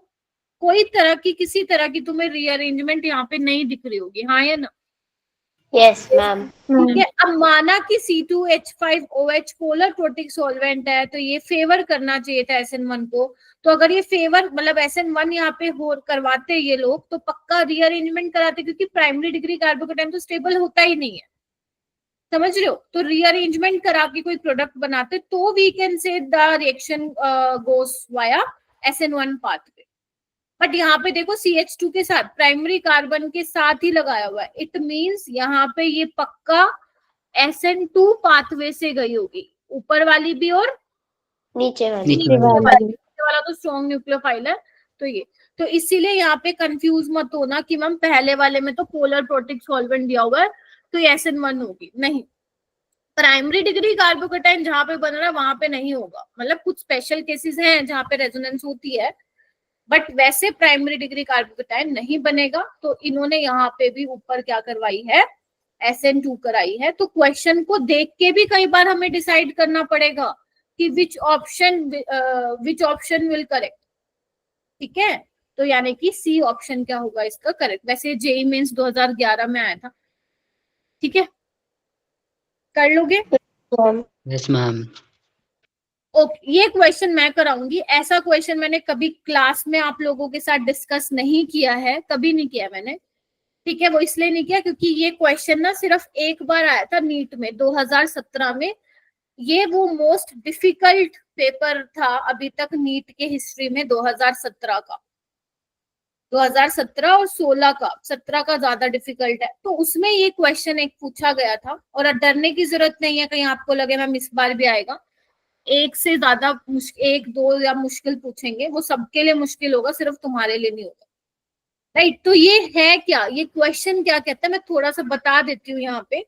कोई तरह की किसी तरह की तुम्हें रीअरेंजमेंट यहाँ पे नहीं दिख रही होगी, हाँ या ना? Yes, ma'am. ठीक है। अब माना कि C2H5OH पोलर प्रोटिक सॉल्वेंट है, तो ये फेवर करना चाहिए था SN1 को। तो अगर ये फेवर मतलब SN1 यहाँ पे हो करवाते ये लोग, तो पक्का रीअरेंजमेंट कराते, क्योंकि प्राइमरी डिग्री कार्बोकेटाइन तो स्टेबल होता ही नहीं है, समझ रहे हो? तो रीअरेंजमेंट करा के कोई प्रोडक्ट बनाते तो we can say the reaction goes via SN1 pathway. But यहाँ पे देखो CH2 के साथ प्राइमरी कार्बन के साथ ही लगाया हुआ है, इट मींस यहाँ पे ये पक्का SN2 पाथवे से गई होगी, ऊपर वाली भी और नीचे वाली. नीचे नीचे वाला तो स्ट्रॉन्ग न्यूक्लियोफाइल है। तो ये तो इसीलिए यहाँ पे कंफ्यूज मत होना कि मैम पहले वाले में तो पोलर प्रोटिक सॉल्वेंट दिया हुआ है तो ये SN1 होगी, नहीं। प्राइमरी डिग्री कार्बोकेटाइन जहाँ पे बन रहा है वहां पे नहीं होगा, मतलब कुछ स्पेशल केसेस हैं जहाँ पे रेजोनेंस होती है, बट वैसे प्राइमरी डिग्री कार्बोकेटाइन नहीं बनेगा। तो इन्होंने यहाँ पे भी ऊपर क्या करवाई है? SN2 कराई है। तो क्वेश्चन को देख के भी कई बार हमें डिसाइड करना पड़ेगा कि विच ऑप्शन विल करेक्ट, ठीक है। तो यानी कि सी ऑप्शन क्या होगा इसका करेक्ट। वैसे JEE मेंस 2011 में आया था, ठीक है, कर लोगे? Yes ma'am. ओके, ये क्वेश्चन मैं कराऊंगी। ऐसा क्वेश्चन मैंने कभी क्लास में आप लोगों के साथ डिस्कस नहीं किया है, कभी नहीं किया मैंने, ठीक है। वो इसलिए नहीं किया क्योंकि ये क्वेश्चन ना सिर्फ एक बार आया था नीट में 2017 में। ये वो मोस्ट डिफिकल्ट पेपर था अभी तक नीट के हिस्ट्री में 2017 का। 2017 और 16 का, 17 का ज्यादा डिफिकल्ट है। तो उसमें ये क्वेश्चन एक पूछा गया था, और डरने की जरूरत नहीं है कहीं आपको लगे मैम इस बार भी आएगा। एक से ज्यादा एक दो या मुश्किल पूछेंगे, वो सबके लिए मुश्किल होगा, सिर्फ तुम्हारे लिए नहीं होगा, राइट। तो ये है क्या, ये क्वेश्चन क्या कहता है, मैं थोड़ा सा बता देती हूँ यहाँ पे,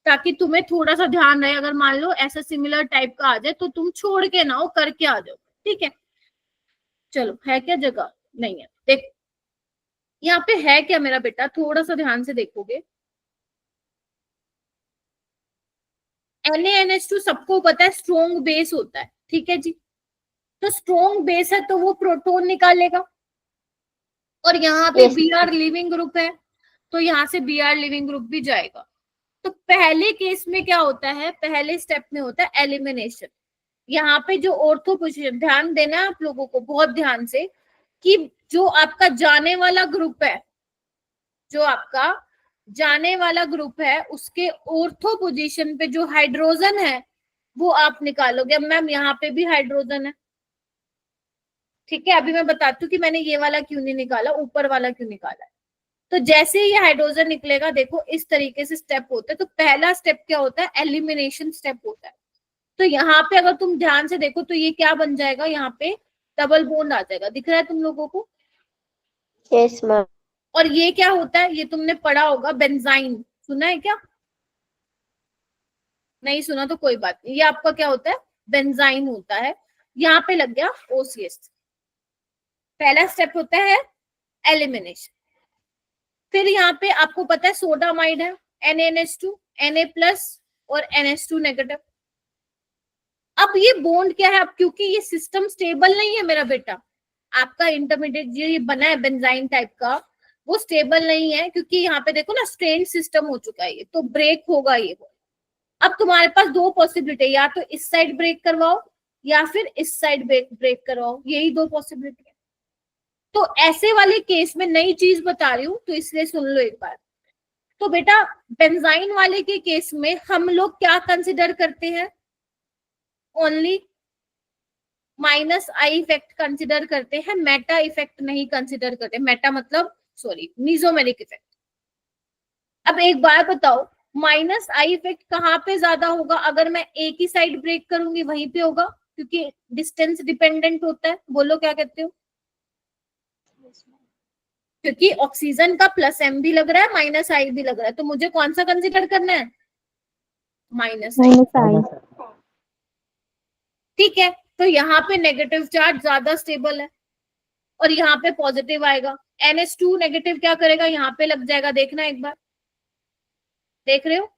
ताकि तुम्हें थोड़ा सा ध्यान रहे। अगर मान लो ऐसा सिमिलर टाइप का आ जाए तो तुम छोड़ के ना हो, करके आ जाओ, ठीक है। चलो, है क्या जगह? नहीं है। देख यहाँ पे है क्या मेरा बेटा, थोड़ा सा ध्यान से देखोगे। NaNH2 सबको पता है स्ट्रॉन्ग बेस होता है, ठीक है जी। तो स्ट्रॉन्ग बेस है तो वो प्रोटॉन निकालेगा, और यहाँ पे Br लिविंग ग्रुप है तो यहाँ से Br लिविंग ग्रुप भी जाएगा। तो पहले केस में क्या होता है, पहले स्टेप में होता है एलिमिनेशन। यहाँ पे जो ऑर्थो पोजीशन, ध्यान देना है आप लोगों को बहुत ध्यान से, कि जो आपका जाने वाला ग्रुप है, जो आपका जाने वाला ग्रुप है उसके ऑर्थो पोजीशन पे जो हाइड्रोजन है वो आप निकालोगे। अब मैम यहाँ पे भी हाइड्रोजन है, ठीक है। अभी मैं बताती हूँ कि मैंने ये वाला क्यों नहीं निकाला, ऊपर वाला क्यों निकाला है। तो जैसे ही ये हाइड्रोजन निकलेगा, देखो इस तरीके से स्टेप होता है। तो पहला स्टेप क्या होता है, एलिमिनेशन स्टेप होता है। तो यहाँ पे अगर तुम ध्यान से देखो तो ये क्या बन जाएगा, यहाँ पे डबल बॉन्ड आ जाएगा, दिख रहा है तुम लोगों को। Yes ma'am. और ये क्या होता है, ये तुमने पढ़ा होगा, बेंजाइन, सुना है क्या? नहीं सुना तो कोई बात नहीं, ये आपका क्या होता है, बेंजाइन होता है। यहाँ पे लग गया OCS। पहला स्टेप होता है एलिमिनेशन। फिर यहाँ पे आपको पता है सोडामाइड है, NaNH2, Na+ और NH2 नेगेटिव। अब ये बॉन्ड क्या है, अब क्योंकि ये सिस्टम स्टेबल नहीं है मेरा बेटा, आपका इंटरमीडिएट जो ये बना है बेंजाइन टाइप का, वो स्टेबल नहीं है, क्योंकि यहाँ पे देखो ना स्ट्रेन सिस्टम हो चुका है ये, तो ब्रेक होगा ये। अब तुम्हारे पास दो पॉसिबिलिटी, या तो इस साइड ब्रेक करवाओ या फिर इस साइड ब्रेक करवाओ, यही दो पॉसिबिलिटी है। तो ऐसे वाले केस में नई चीज बता रही हूं, तो इसलिए सुन लो एक बार। तो बेटा बेंजाइन वाले के केस में हम लोग क्या कंसिडर करते हैं, ओनली -I इफेक्ट कंसिडर करते हैं, मेटा इफेक्ट नहीं कंसिडर करते। मेटा मतलब सॉरी मीजोमेरिक इफेक्ट। अब एक बार बताओ, -I इफेक्ट कहाँ पे ज्यादा होगा, अगर मैं एक ही साइड ब्रेक करूंगी वहीं पे होगा, क्योंकि डिस्टेंस डिपेंडेंट होता है। बोलो क्या कहते हो? क्योंकि ऑक्सीजन का +M भी लग रहा है, -I भी लग रहा है, तो मुझे कौन सा कंसिडर करना है, -I। ठीक है, तो यहाँ पे नेगेटिव चार्ज ज्यादा स्टेबल है और यहाँ पे पॉजिटिव आएगा। NH2 नेगेटिव क्या करेगा, यहाँ पे लग जाएगा, देखना एक बार, देख रहे हो।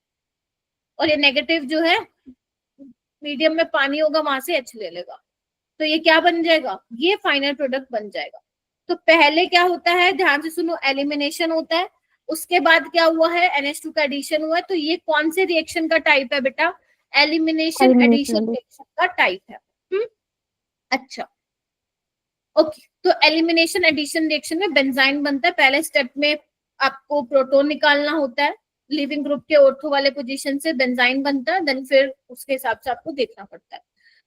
और ये नेगेटिव जो है मीडियम में पानी होगा, वहां से H ले लेगा, तो ये क्या बन जाएगा, ये फाइनल प्रोडक्ट बन जाएगा। तो पहले क्या होता है, ध्यान से सुनो, एलिमिनेशन होता है, उसके बाद क्या हुआ है, NH2 का एडिशन हुआ है। तो ये कौन से रिएक्शन का टाइप है बेटा, एलिमिनेशन एडिशन रिएक्शन का टाइप है। अच्छा ओके, तो एलिमिनेशन एडिशन रिएक्शन में बेंजाइन बनता है। पहले स्टेप में आपको प्रोटॉन निकालना होता है, लिविंग ग्रुप के ऑर्थो वाले पोजीशन से बेंजाइन बनता है, देन फिर उसके हिसाब से आपको देखना पड़ता है।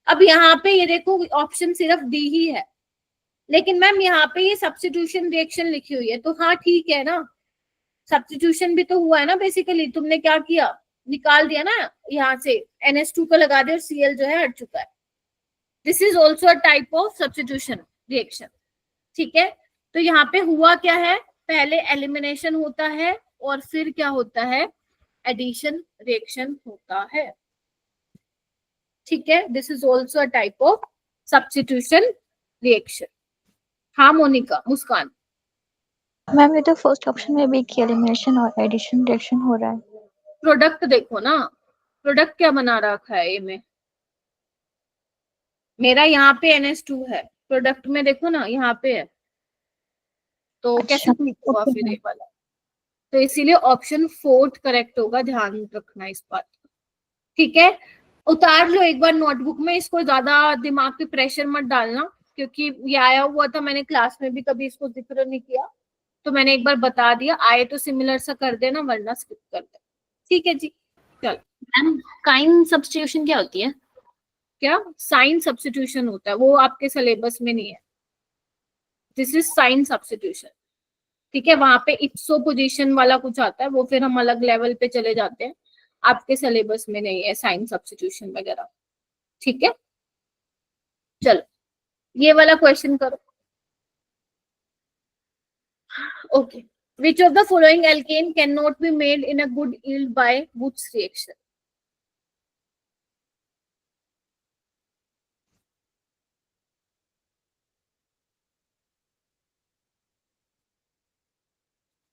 अब यहाँ पे ये देखो ऑप्शन सिर्फ डी ही है, लेकिन मैम यहाँ पे ये सब्स्टिट्यूशन रिएक्शन लिखी हुई है, तो हाँ ठीक है ना, सब्स्टिट्यूशन भी तो हुआ है ना। बेसिकली तुमने क्या किया, निकाल दिया ना, यहाँ से NH2 को लगा दिया और Cl जो है हट चुका है। This is also a type of substitution reaction, ठीक है। तो यहाँ पे हुआ क्या है, पहले एलिमिनेशन होता है और फिर क्या होता है, एडिशन रिएक्शन होता है, ठीक है। This is also a type of substitution reaction. हाँ मोनिका, मुस्कान। मैम ये तो फर्स्ट ऑप्शन में भी कि एलिमिनेशन और एडिशन रिएक्शन हो रहा है। प्रोडक्ट देखो ना, प्रोडक्ट क्या बना रखा है ये में, मेरा यहाँ पे NH2 है, प्रोडक्ट में देखो ना यहाँ पे है, तो कैसे ठीक हुआ फिर ये वाला। तो इसीलिए ऑप्शन 4 करेक्ट होगा, ध्यान रखना इस बात का, ठीक है। उतार लो एक बार नोटबुक में, इसको ज्यादा दिमाग पे प्रेशर मत डालना, क्योंकि ये आया हुआ था, मैंने क्लास में भी कभी इसको जिक्र नहीं किया, तो मैंने एक बार बता दिया, आए तो सिमिलर सा कर देना वरना स्किप कर देना, ठीक है जी। चलो मैम काइन सब्स्टिट्यूशन क्या होती है? क्या साइन सब्स्टिट्यूशन होता है, वो आपके सिलेबस में नहीं है। दिस इज साइन सब्स्टिट्यूशन, ठीक है। वहां पे इप्सो पोजीशन वाला कुछ आता है, वो फिर हम अलग लेवल पे चले जाते हैं, आपके सिलेबस में नहीं है साइन सब्स्टिट्यूशन वगैरह, ठीक है। चलो ये वाला क्वेश्चन करो। Okay, which of the following alkane cannot be made in a good yield by Woods reaction?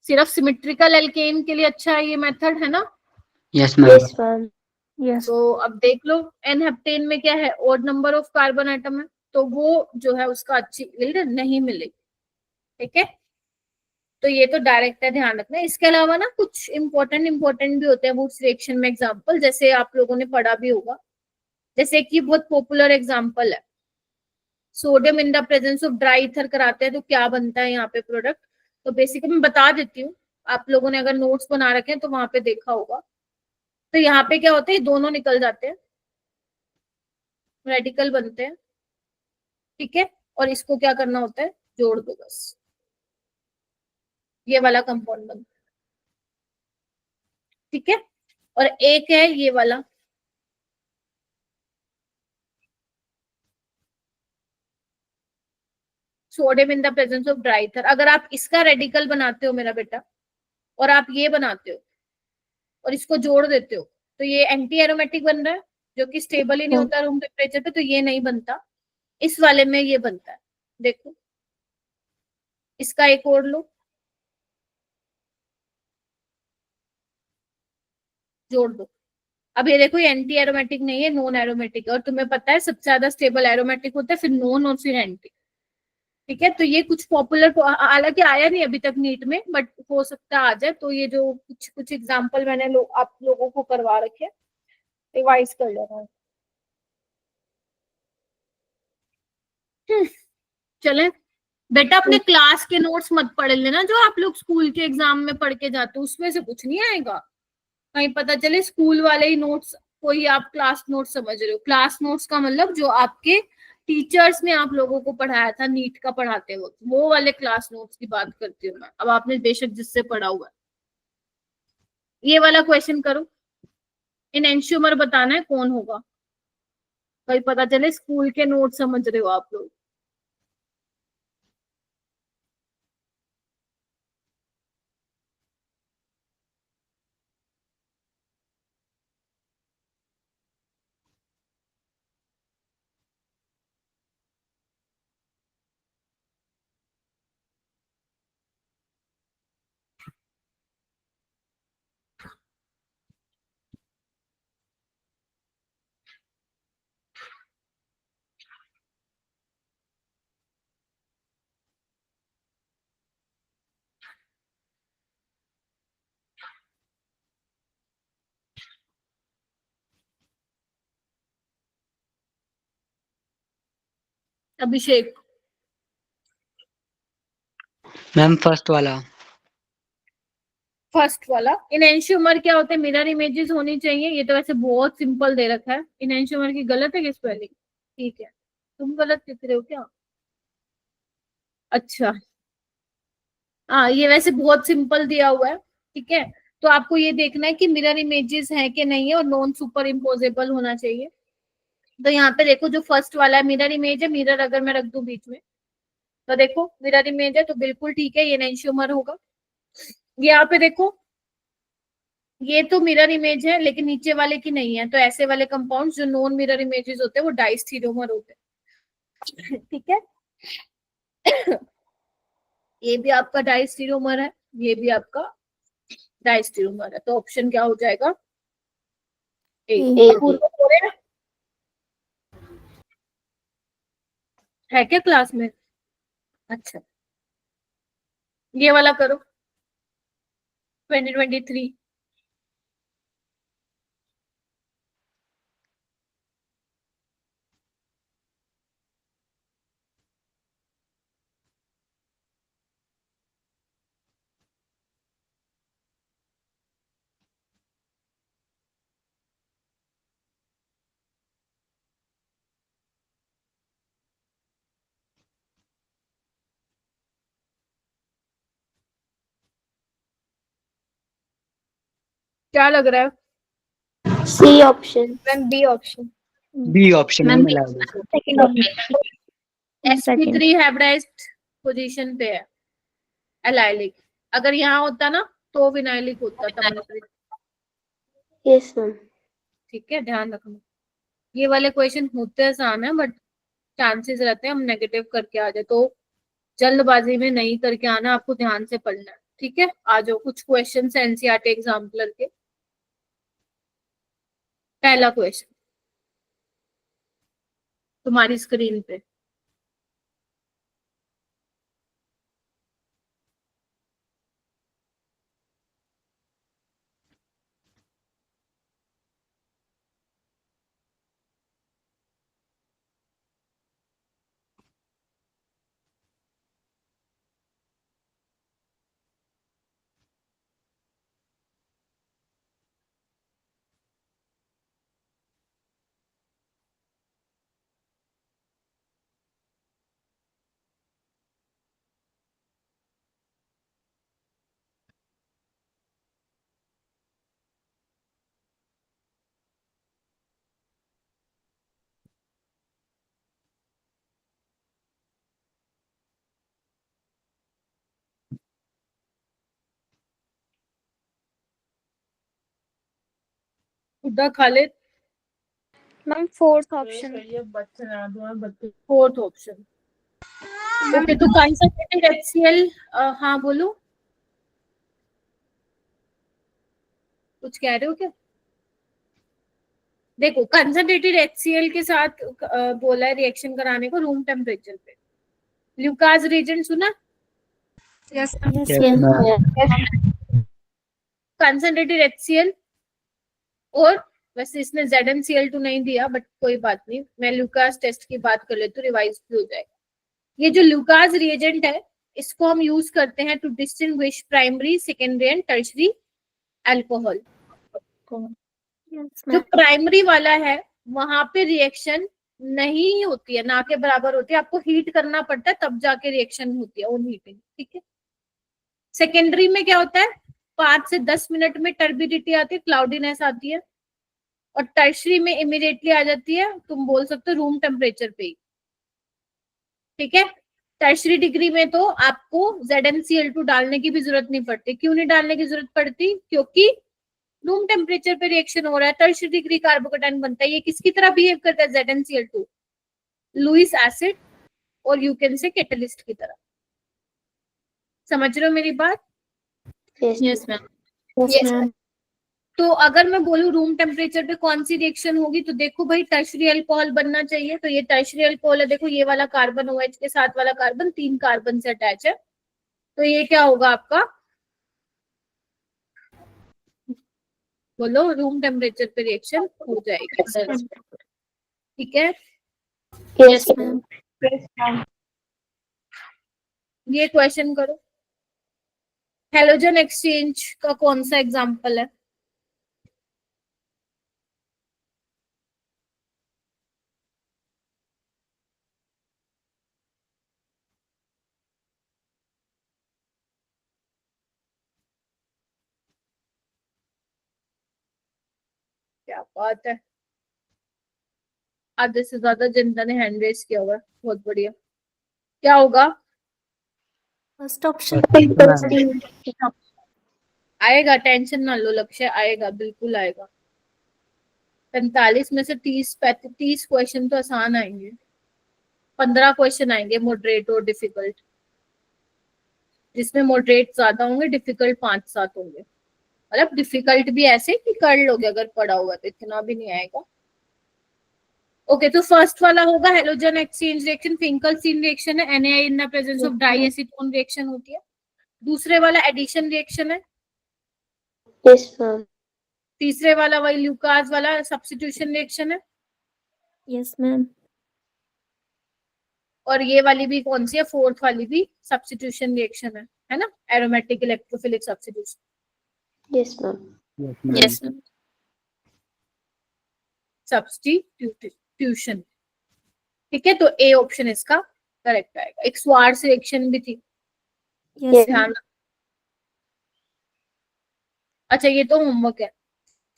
सिर्फ सिमेट्रिकल एल्केन के लिए अच्छा है ये मेथड, है ना? Yes ma'am. Yes ma'am. Yes तो अब देख लो, एन हेप्टेन में क्या है, odd number of carbon atom है, तो वो जो है उसका अच्छी यील्ड नहीं मिलेगी, ठीक है। तो ये तो डायरेक्ट है, ध्यान रखना। इसके अलावा ना कुछ इंपॉर्टेंट भी होते हैं वुड्स रिएक्शन में एग्जांपल, जैसे आप लोगों ने पढ़ा भी होगा, जैसे कि बहुत पॉपुलर एग्जांपल है, sodium in the presence of dry ether कराते हैं तो क्या बनता है यहाँ पे प्रोडक्ट। तो बेसिकली मैं बता देती हूँ, आप लोगों ने अगर नोट्स बना रखे हैं तो वहां पे देखा होगा। तो यहाँ पे क्या होता है, दोनों निकल जाते हैं, रेडिकल बनते हैं, ठीक है। और इसको क्या करना होता है, जोड़ दो बस, ये वाला कंपाउंड बनता है, ठीक है। और एक है ये वाला, sodium in the presence of dry ether. अगर आप इसका रेडिकल बनाते हो मेरा बेटा, और आप ये बनाते हो और इसको जोड़ देते हो, तो ये एंटी एरोमेटिक बन रहा है, जो कि स्टेबल ही नहीं होता रूम टेम्परेचर पे, तो ये नहीं बनता। इस वाले में ये बनता है, देखो इसका एक और लो, जोड़ दो। अब ये देखो, ये एंटी एरोमेटिक नहीं है, नॉन एरोमेटिक है, और तुम्हें पता है सबसे ज्यादा स्टेबल एरोमेटिक होता है, फिर नॉन और फिर एंटी, ठीक है। तो ये कुछ पॉपुलर, हालांकि आया नहीं अभी तक नीट में, बट हो सकता है आ जाए। तो ये जो कुछ कुछ एग्जाम्पल मैंने आप लोगों को करवा रखे, रिवाइज कर लेना। चले बेटा, अपने क्लास के नोट्स मत पढ़ लेना जो आप लोग स्कूल के एग्जाम में पढ़ के जाते हो, उसमें से कुछ नहीं आएगा। कहीं पता चले स्कूल वाले ही नोट्स कोई आप क्लास नोट्स समझ रहे हो। क्लास नोट्स का मतलब जो आपके टीचर्स ने आप लोगों को पढ़ाया था नीट का पढ़ाते वक्त, वो वाले क्लास नोट्स की बात करती हूँ मैं। अब आपने बेशक जिससे पढ़ा हुआ है, ये वाला क्वेश्चन करो, इन एंश्योमर बताना है कौन होगा, कहीं पता चले स्कूल के नोट समझ रहे हो आप लोग। अभिषेक, मैम फर्स्ट वाला। फर्स्ट वाला इनएंशियोमर क्या होते हैं, मिरर इमेजेस होनी चाहिए। ये तो वैसे बहुत सिंपल दे रखा है। इनएंशियोमर की गलत है कि स्पेलिंग ठीक है, तुम गलत लिख रहे हो क्या? अच्छा, हाँ ये वैसे बहुत सिंपल दिया हुआ है, ठीक है। तो आपको ये देखना है कि मिरर इमेजेस है कि नहीं है, और नॉन सुपर इम्पोजेबल होना चाहिए। तो यहाँ पे देखो, जो फर्स्ट वाला है मिरर इमेज है, मिरर अगर मैं रख दूं बीच में, तो देखो मिरर इमेज है, तो बिल्कुल ठीक है, ये एनएंशियोमर होगा। यहाँ पे देखो, ये तो मिरर इमेज है लेकिन नीचे वाले की नहीं है, तो ऐसे वाले कंपाउंड्स जो नॉन मिरर इमेजेस होते हैं वो डाइस्टीरियोमर होते हैं, ठीक है। ये भी आपका डाइस्टीरियोमर है, ये भी आपका डाइस्टीरियोमर है, तो ऑप्शन क्या हो जाएगा? पूर्व हो रहे हैं? है क्या क्लास में? अच्छा, ये वाला करो, 2023। क्या लग रहा है? C option. Ma'am B option. B option में मैम मिला दो। Second option. sp3 hybridised position पे है, एलाइलिक। अगर यहाँ होता ना तो विनाइलिक होता था, यस मैम। ठीक है, ध्यान रखना। ये वाले क्वेश्चन होते आसान है, बट चांसेस रहते हैं हम नेगेटिव करके आ जाए, तो जल्दबाजी में नहीं करके आना, आपको ध्यान से पढ़ना है, ठीक है। आ जाओ, कुछ क्वेश्चन एनसीईआरटी एग्जाम्पलर के। पहला क्वेश्चन तुम्हारी स्क्रीन पे, खुदा Khalid, ma'am fourth option. Fourth option. Okay, तो कंसंट्रेटेड HCl, हाँ बोलो, कुछ कह रहे हो क्या? देखो, कंसंट्रेटेड HCl के साथ बोला है रिएक्शन कराने को रूम टेम्परेचर पे। ल्यूकास रिएजेंट सुना? यस कंसंट्रेटेड HCl और वैसे इसने ZnCl2 नहीं दिया, बट कोई बात नहीं, मैं ल्यूकास टेस्ट की बात कर लेती हूँ, रिवाइज भी हो जाएगा। ये जो ल्यूकास रिएजेंट है, इसको हम यूज करते हैं to distinguish primary, secondary and tertiary alcohol. जो प्राइमरी वाला है वहां पे रिएक्शन नहीं होती है, ना के बराबर होती है, आपको हीट करना पड़ता है तब जाके रिएक्शन होती है, ओन हीटिंग, ठीक है। सेकेंडरी में क्या होता है, 5 से 10 मिनट में टर्बिडिटी आती है, क्लाउडीनेस आती है, और टर्शरी में इमीडिएटली आ जाती है, तुम बोल सकते हो रूम टेम्परेचर पे ही, ठीक है। टर्शरी डिग्री में तो आपको ZnCl2 डालने की भी जरूरत नहीं पड़ती। क्यों नहीं डालने की जरूरत पड़ती? क्योंकि रूम टेम्परेचर पे रिएक्शन हो रहा है, टर्शरी डिग्री कार्बोकेटाइन बनता है। ये किसकी तरह बिहेव करता है ZnCl2? लुईस एसिड और यू कैन से कैटलिस्ट की तरह। समझ रहे हो मेरी बात? Yes ma'am. Yes. तो अगर मैं बोलूं रूम टेम्परेचर पे कौन सी रिएक्शन होगी, तो देखो भाई, टर्शरी अल्कोहल बनना चाहिए, तो ये टर्शरी अल्कोहल है। देखो ये वाला कार्बन OH के साथ वाला कार्बन 3 कार्बन से अटैच है, तो ये क्या होगा आपका, बोलो, रूम टेम्परेचर पे रिएक्शन हो जाएगी, ठीक है। Yes ma'am. ये क्वेश्चन करो, हेलोजन एक्सचेंज का कौन सा एग्जांपल है? क्या बात है, आधे से ज्यादा जनता ने हैंड रेस किया हुआ है, बहुत बढ़िया। क्या होगा? First option. आएगा, टेंशन ना लो, लक्ष्य आएगा, बिल्कुल आएगा। 45 में से 30 क्वेश्चन तो आसान आएंगे, 15 क्वेश्चन आएंगे मॉडरेट और डिफिकल्ट, जिसमें मॉडरेट ज्यादा होंगे, डिफिकल्ट 5-7 होंगे। मतलब डिफिकल्ट भी ऐसे कि कर लोगे अगर पढ़ा हुआ, तो इतना भी नहीं आएगा। ओके, तो फर्स्ट वाला होगा halogen exchange reaction, Finkelstein reaction है, NaI in the presence of dry acetone reaction होती है। दूसरे वाला एडिशन रिएक्शन है। Yes ma'am. तीसरे वाला वही ल्यूकास वाला सब्स्टिट्यूशन रिएक्शन है। Yes ma'am. और ये वाली भी कौन सी है, फोर्थ वाली भी सब्स्टिट्यूशन रिएक्शन है ना, aromatic electrophilic substitution. Yes ma'am. Yes ma'am. Substitution, ठीक है। तो ए ऑप्शन इसका करेक्ट आएगा। एक स्वार्स रिएक्शन भी थी, यस ध्यान। अच्छा, ये तो होमवर्क है,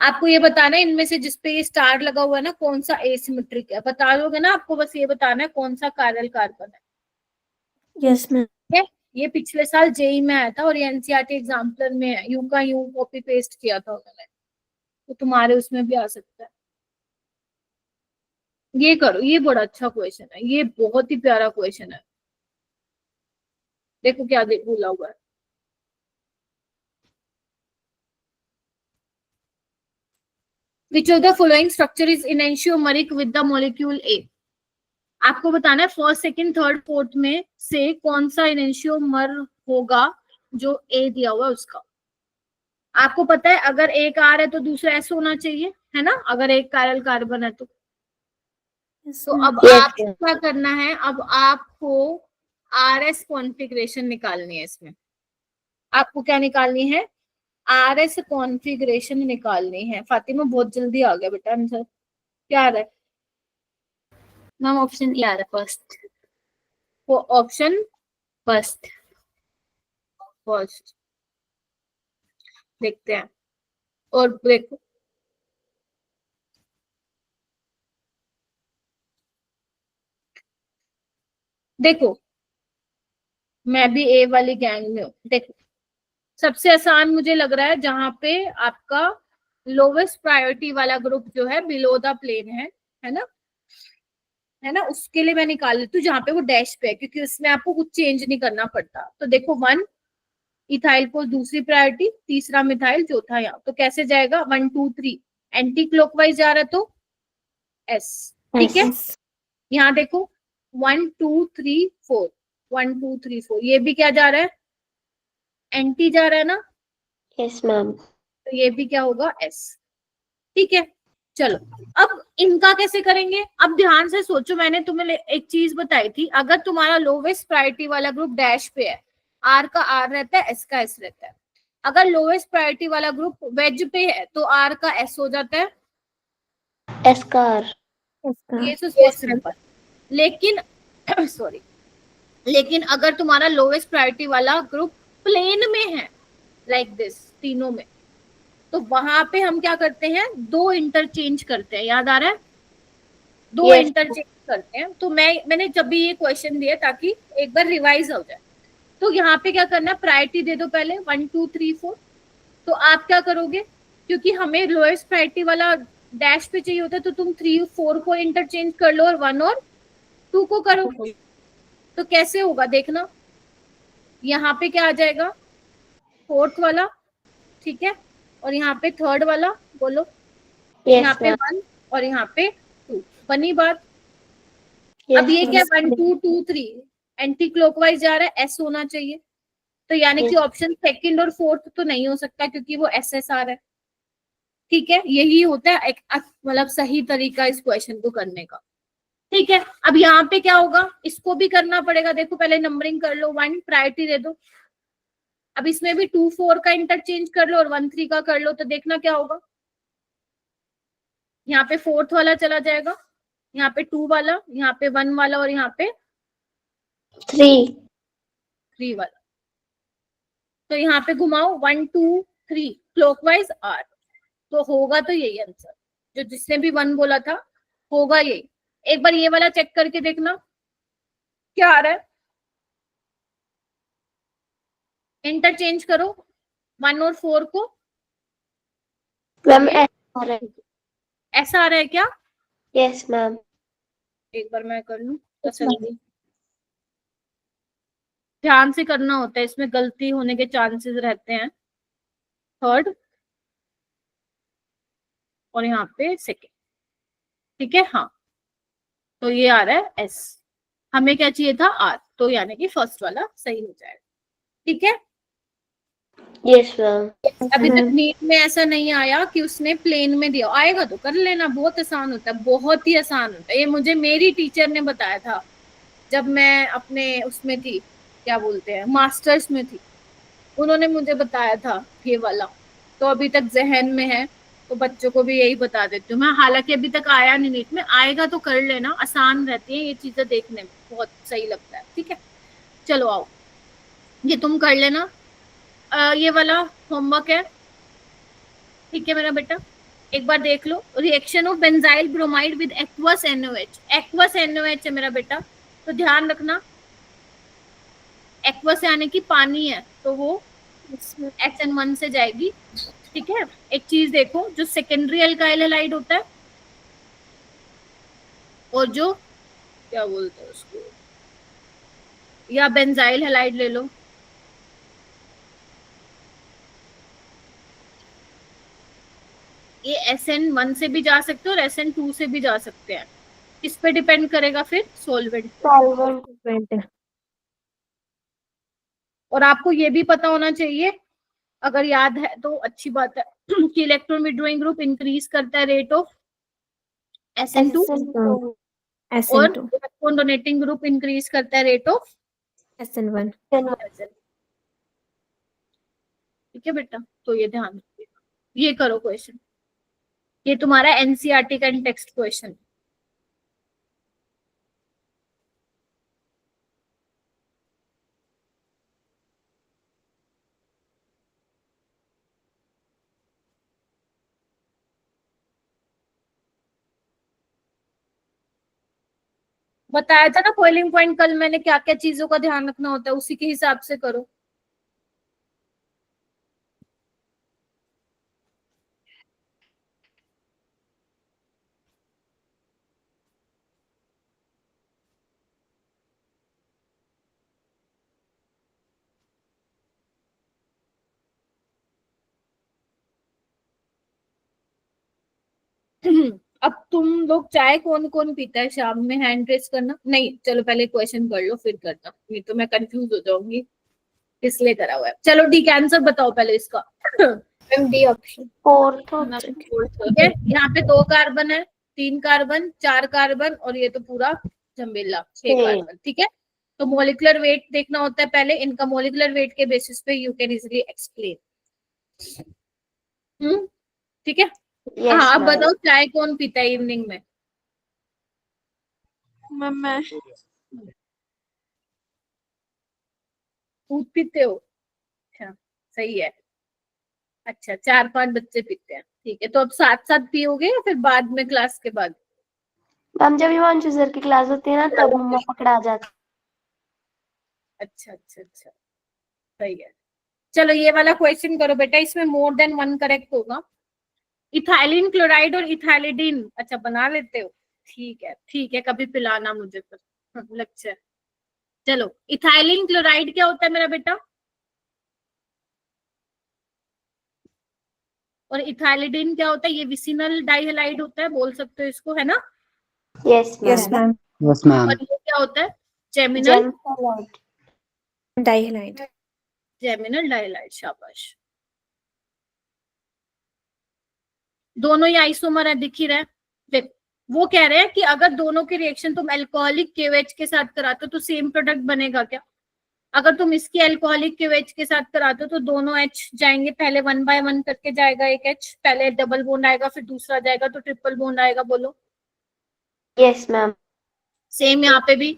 आपको ये बताना है इनमें से जिसपे ये स्टार लगा हुआ है ना, कौन सा एसिमेट्रिक है, बता दोगे ना? आपको बस ये बताना है कौन सा कायरल कार्बन है। Yes ma'am. ठीक है, ये पिछले साल जेई में आया था और ये एनसीईआरटी एग्जाम्पलर में है, यूं का यूं कॉपी पेस्ट किया था उन्होंने, तो तुम्हारे उसमें भी आ सकता है। ये करो, ये बड़ा अच्छा क्वेश्चन है, ये बहुत ही प्यारा क्वेश्चन है। देखो क्या बोला हुआ है, Which of the following structure is enantiomeric with the molecule A? आपको बताना है फर्स्ट, सेकंड, थर्ड, फोर्थ में से कौन सा इनेंशियोमर होगा जो ए दिया हुआ है उसका। आपको पता है अगर एक आर है तो दूसरा एस होना चाहिए, है ना, अगर एक कायरल कार्बन है तो। तो अब आपको क्या करना है, अब आपको RS कॉन्फ़िगरेशन निकालनी है। इसमें आपको क्या निकालनी है, RS कॉन्फ़िगरेशन निकालनी है। फातिमा बहुत जल्दी आ गया बेटा आंसर, क्या आ रहा है? मैम ऑप्शन ए आ रहा है, फर्स्ट। वो ऑप्शन फर्स्ट। फर्स्ट, देखते हैं। और देखो, देखो मैं भी ए वाली गैंग में हूँ। देखो सबसे आसान मुझे लग रहा है जहां पे आपका लोवेस्ट प्रायोरिटी वाला ग्रुप जो है बिलो द प्लेन है ना, है ना, उसके लिए मैं निकाल लेती हूँ जहां पे वो डैश पे है, क्योंकि उसमें आपको कुछ चेंज नहीं करना पड़ता। तो देखो 1 इथाइल को दूसरी प्रायोरिटी, तीसरा मिथाइल, चौथा यहाँ। तो कैसे जाएगा 1 2 3, एंटी क्लॉकवाइज जा रहा है तो एस, ठीक है। यहाँ देखो 1 2 3 4, 1 2 3 4, ये भी क्या जा रहा है, एंटी जा रहा है ना, यस मैम। तो ये भी क्या होगा एस, ठीक है। चलो अब इनका कैसे करेंगे, अब ध्यान से सोचो, मैंने तुम्हें एक चीज बताई थी, अगर तुम्हारा लोवेस्ट प्रायोरिटी वाला ग्रुप डैश पे है, आर का आर रहता है, एस का एस रहता है। अगर लोवेस्ट प्रायोरिटी वाला ग्रुप वेज पे है तो आर का एस हो जाता है, एस का आर। ये तो बहुत सिंपल। लेकिन सॉरी, लेकिन अगर तुम्हारा लोवेस्ट प्रायोरिटी वाला ग्रुप प्लेन में है लाइक दिस, तीनों में, तो वहां पे हम क्या करते हैं, 2 इंटरचेंज करते हैं, याद आ रहा है, 2 Yes. इंटरचेंज करते हैं। तो मैंने जब भी ये क्वेश्चन दिया ताकि एक बार रिवाइज हो जाए, तो यहाँ पे क्या करना है, प्रायोरिटी दे दो पहले 1 2 3 4। तो आप क्या करोगे, क्योंकि हमें लोएस्ट प्रायोरिटी वाला डैश पे चाहिए होता है, तो तुम 3 4 को इंटरचेंज कर लो और 1 और 2 को करो। तो कैसे होगा देखना, यहाँ पे क्या आ जाएगा, 4th वाला, ठीक है, और यहाँ पे 3rd वाला, बोलो, यहाँ यस पे मैम। 1 और यहाँ पे 2, बनी बात। Yes, अब ये क्या, ma'am. 1 2 2 3 एंटी क्लॉकवाइज जा रहा है, एस होना चाहिए। तो यानी कि ऑप्शन सेकंड और 4th तो नहीं हो सकता, क्योंकि वो एसएसआर है, ठीक है। यही होता है मतलब सही तरीका इस क्वेश्चन को करने का, ठीक है। अब यहाँ पे क्या होगा, इसको भी करना पड़ेगा, देखो पहले नंबरिंग कर लो, 1 प्रायोरिटी दे दो, अब इसमें भी 2 4 का इंटरचेंज कर लो और 1 3 का कर लो, तो देखना क्या होगा, यहाँ पे 4th वाला चला जाएगा, यहाँ पे 2 वाला, यहाँ पे 1 वाला और यहाँ पे 3 वाला। तो यहाँ पे घुमाओ 1 2 3 क्लॉकवाइज आर, तो होगा तो यही आंसर, जो जिसने भी 1 बोला था होगा यही। एक बार ये वाला चेक करके देखना क्या आ रहा है, इंटरचेंज करो 1 और 4 को। मैम ऐसा आ रहा है क्या, यस मैम। एक बार मैं कर लूं तसल्ली, ध्यान से करना होता है, इसमें गलती होने के चांसेस रहते हैं। 3rd और यहाँ पे 2nd, ठीक है, हाँ। तो ये आ रहा है एस, हमें क्या चाहिए था आर, तो यानी कि फर्स्ट वाला सही हो जाएगा, ठीक है। Yes ma'am. अभी तक नीट में ऐसा नहीं आया कि उसने प्लेन में दिया, आएगा तो कर लेना, बहुत आसान होता है, बहुत ही आसान होता है। ये मुझे मेरी टीचर ने बताया था जब मैं अपने उसमें थी, क्या बोलते हैं, मास्टर्स में थी, उन्होंने मुझे बताया था ये वाला, तो अभी तक जहन में है, तो बच्चों को भी यही बता देती हूँ मैं। हालांकि अभी तक आया नहीं नीट में, आएगा तो कर लेना, आसान रहती है ये चीजें देखने में, बहुत सही लगता है, ठीक है। चलो आओ, ये तुम कर लेना, ये वाला होमवर्क है, ठीक है मेरा बेटा। एक बार देख लो, reaction of benzyl bromide with aqueous NaOH, aqueous NaOH है मेरा बेटा, तो ध्यान रखना, एक्वस यानी कि पानी है, तो वो SN1 से जाएगी, ठीक है। एक चीज देखो, जो सेकेंडरी अल्काइल हैलाइड होता है और जो क्या बोलते हैं उसको, या बेंजाइल हैलाइड ले लो, ये SN1 से भी जा सकते हैं और SN2 से भी जा सकते हैं, किस पे डिपेंड करेगा फिर, सोलवेंट। और आपको ये भी पता होना चाहिए, अगर याद है तो अच्छी बात है, कि इलेक्ट्रॉन विड्रॉइंग ग्रुप इंक्रीज करता है रेट ऑफ SN2 और इलेक्ट्रॉन डोनेटिंग ग्रुप इंक्रीज करता है रेट ऑफ SN1। ठीक है बेटा, तो ये ध्यान रखिएगा, ये करो क्वेश्चन, ये तुम्हारा NCERT का टेक्स्ट क्वेश्चन। बताया था ना बॉइलिंग पॉइंट कल मैंने, क्या क्या चीजों का ध्यान रखना होता है, उसी के हिसाब से करो। अब तुम लोग चाय कौन कौन पीता है शाम में, हैंड रेस करना। नहीं चलो पहले क्वेश्चन कर लो फिर करना, नहीं तो मैं कंफ्यूज हो जाऊंगी इसलिए करा हुआ है। चलो ठीक है, आंसर बताओ पहले इसका। Ma'am D option. फोर्थ ठीक है, यहाँ पे 2 कार्बन है, 3 कार्बन, 4 कार्बन और ये तो पूरा झमेला 6 कार्बन। ठीक है, तो मोलिकुलर वेट देखना होता है पहले, इनका मोलिकुलर वेट के बेसिस पे यू कैन इजिली एक्सप्लेन। ठीक है। हाँ अब बताओ चाय कौन पीता है इवनिंग में? मैम मैं। दूध पीते हो? अच्छा सही है। अच्छा 4-5 बच्चे पीते हैं, ठीक है। तो अब साथ साथ पियोगे या फिर बाद में क्लास के बाद? मैम जब हिमांशु सर की क्लास होती है ना तब मम्मा पकड़ा जाती। अच्छा अच्छा अच्छा सही है। चलो ये वाला क्वेश्चन करो बेटा, इसमें मोर देन 1 करेक्ट होगा। इथाइलिन क्लोराइड और इथाइलिडीन अच्छा बना लेते हो, ठीक है कभी पिलाना मुझे फिर लेक्चर। चलो इथाइलिन क्लोराइड क्या होता है मेरा बेटा, और इथाइलिडीन क्या होता है? ये विसिनल डाइहैलाइड होता है, बोल सकते हो इसको, है ना? Yes yes ma'am. Ma'am. Yes ma'am. और ये क्या होता है? जेमिनल डाइहैलाइड। जेमिनल डाइहैलाइड, शाबाश। दोनों ही आइसोमर है, दिख ही रहा है। देख वो कह रहे हैं कि अगर दोनों की रिएक्शन तुम अल्कोहलिक KOH के साथ कराते हो तो सेम प्रोडक्ट बनेगा क्या? अगर तुम इसकी अल्कोहलिक KOH के साथ कराते हो तो दोनों H जाएंगे, पहले 1 by 1 करके जाएगा एक H, पहले डबल बॉन्ड आएगा फिर दूसरा जाएगा तो ट्रिपल बॉन्ड आएगा। बोलो। Yes ma'am. सेम यहाँ पे भी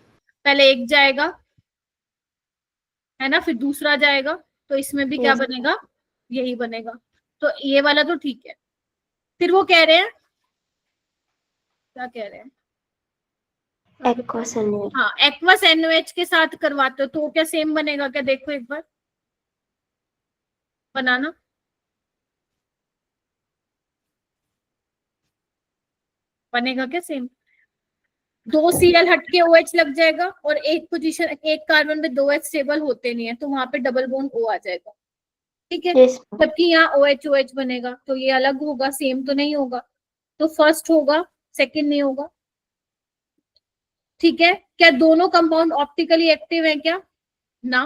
पहले एक जाएगा है ना, फिर दूसरा जाएगा, तो इसमें भी क्या Yes. बनेगा? यही बनेगा। तो ये वाला तो ठीक है। फिर वो कह रहे हैं, क्या कह रहे हैं? Aqueous NaOH। हाँ एक्वस NaOH के साथ करवाते हो तो क्या सेम बनेगा क्या? देखो एक बार बनाना। बनेगा क्या सेम? 2 Cl हट के OH लग जाएगा और एक पोजीशन एक कार्बन में 2 H स्टेबल होते नहीं है तो वहां पे डबल बॉन्ड O आ जाएगा। ठीक है, Yes. जबकि यहाँ OH OH बनेगा तो ये अलग होगा, सेम तो नहीं होगा। तो फर्स्ट होगा, सेकंड नहीं होगा। ठीक है, क्या दोनों कंपाउंड ऑप्टिकली एक्टिव है क्या? ना।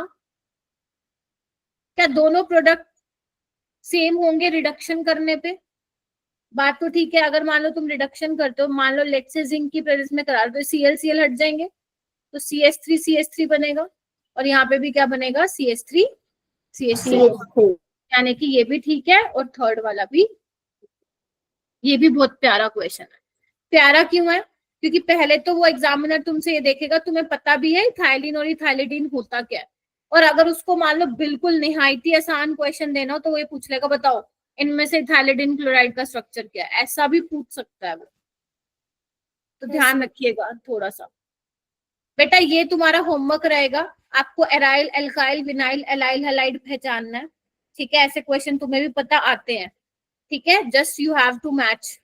क्या दोनों प्रोडक्ट सेम होंगे रिडक्शन करने पे? बात तो ठीक है। अगर मान लो तुम रिडक्शन करते हो, मान लो लेट से जिंक की प्रेजेंस में करा दो, Cl हट जाएंगे तो CH3 बनेगा और यहाँ पे भी क्या बनेगा? CH3 यानी कि ये भी ठीक है और थर्ड वाला भी। ये भी बहुत प्यारा क्वेश्चन है। प्यारा क्यों है? क्योंकि पहले तो वो एग्जामिनर तुमसे ये देखेगा तुम्हें पता भी है इथाइलिन और इथाइलिडीन होता क्या है, और अगर उसको मान लो बिल्कुल निहायती आसान क्वेश्चन देना हो तो वो ये पूछ लेगा बताओ इनमें से इथाइलिडीन क्लोराइड का स्ट्रक्चर क्या है, ऐसा भी पूछ सकता है वो। तो ध्यान रखिएगा थोड़ा सा बेटा, ये तुम्हारा होमवर्क रहेगा। आपको aryl, alkyl, vinyl, allyl, halide पहचानना है। ठीक है, ऐसे क्वेश्चन तुम्हें भी पता आते हैं। ठीक है, just you have to match.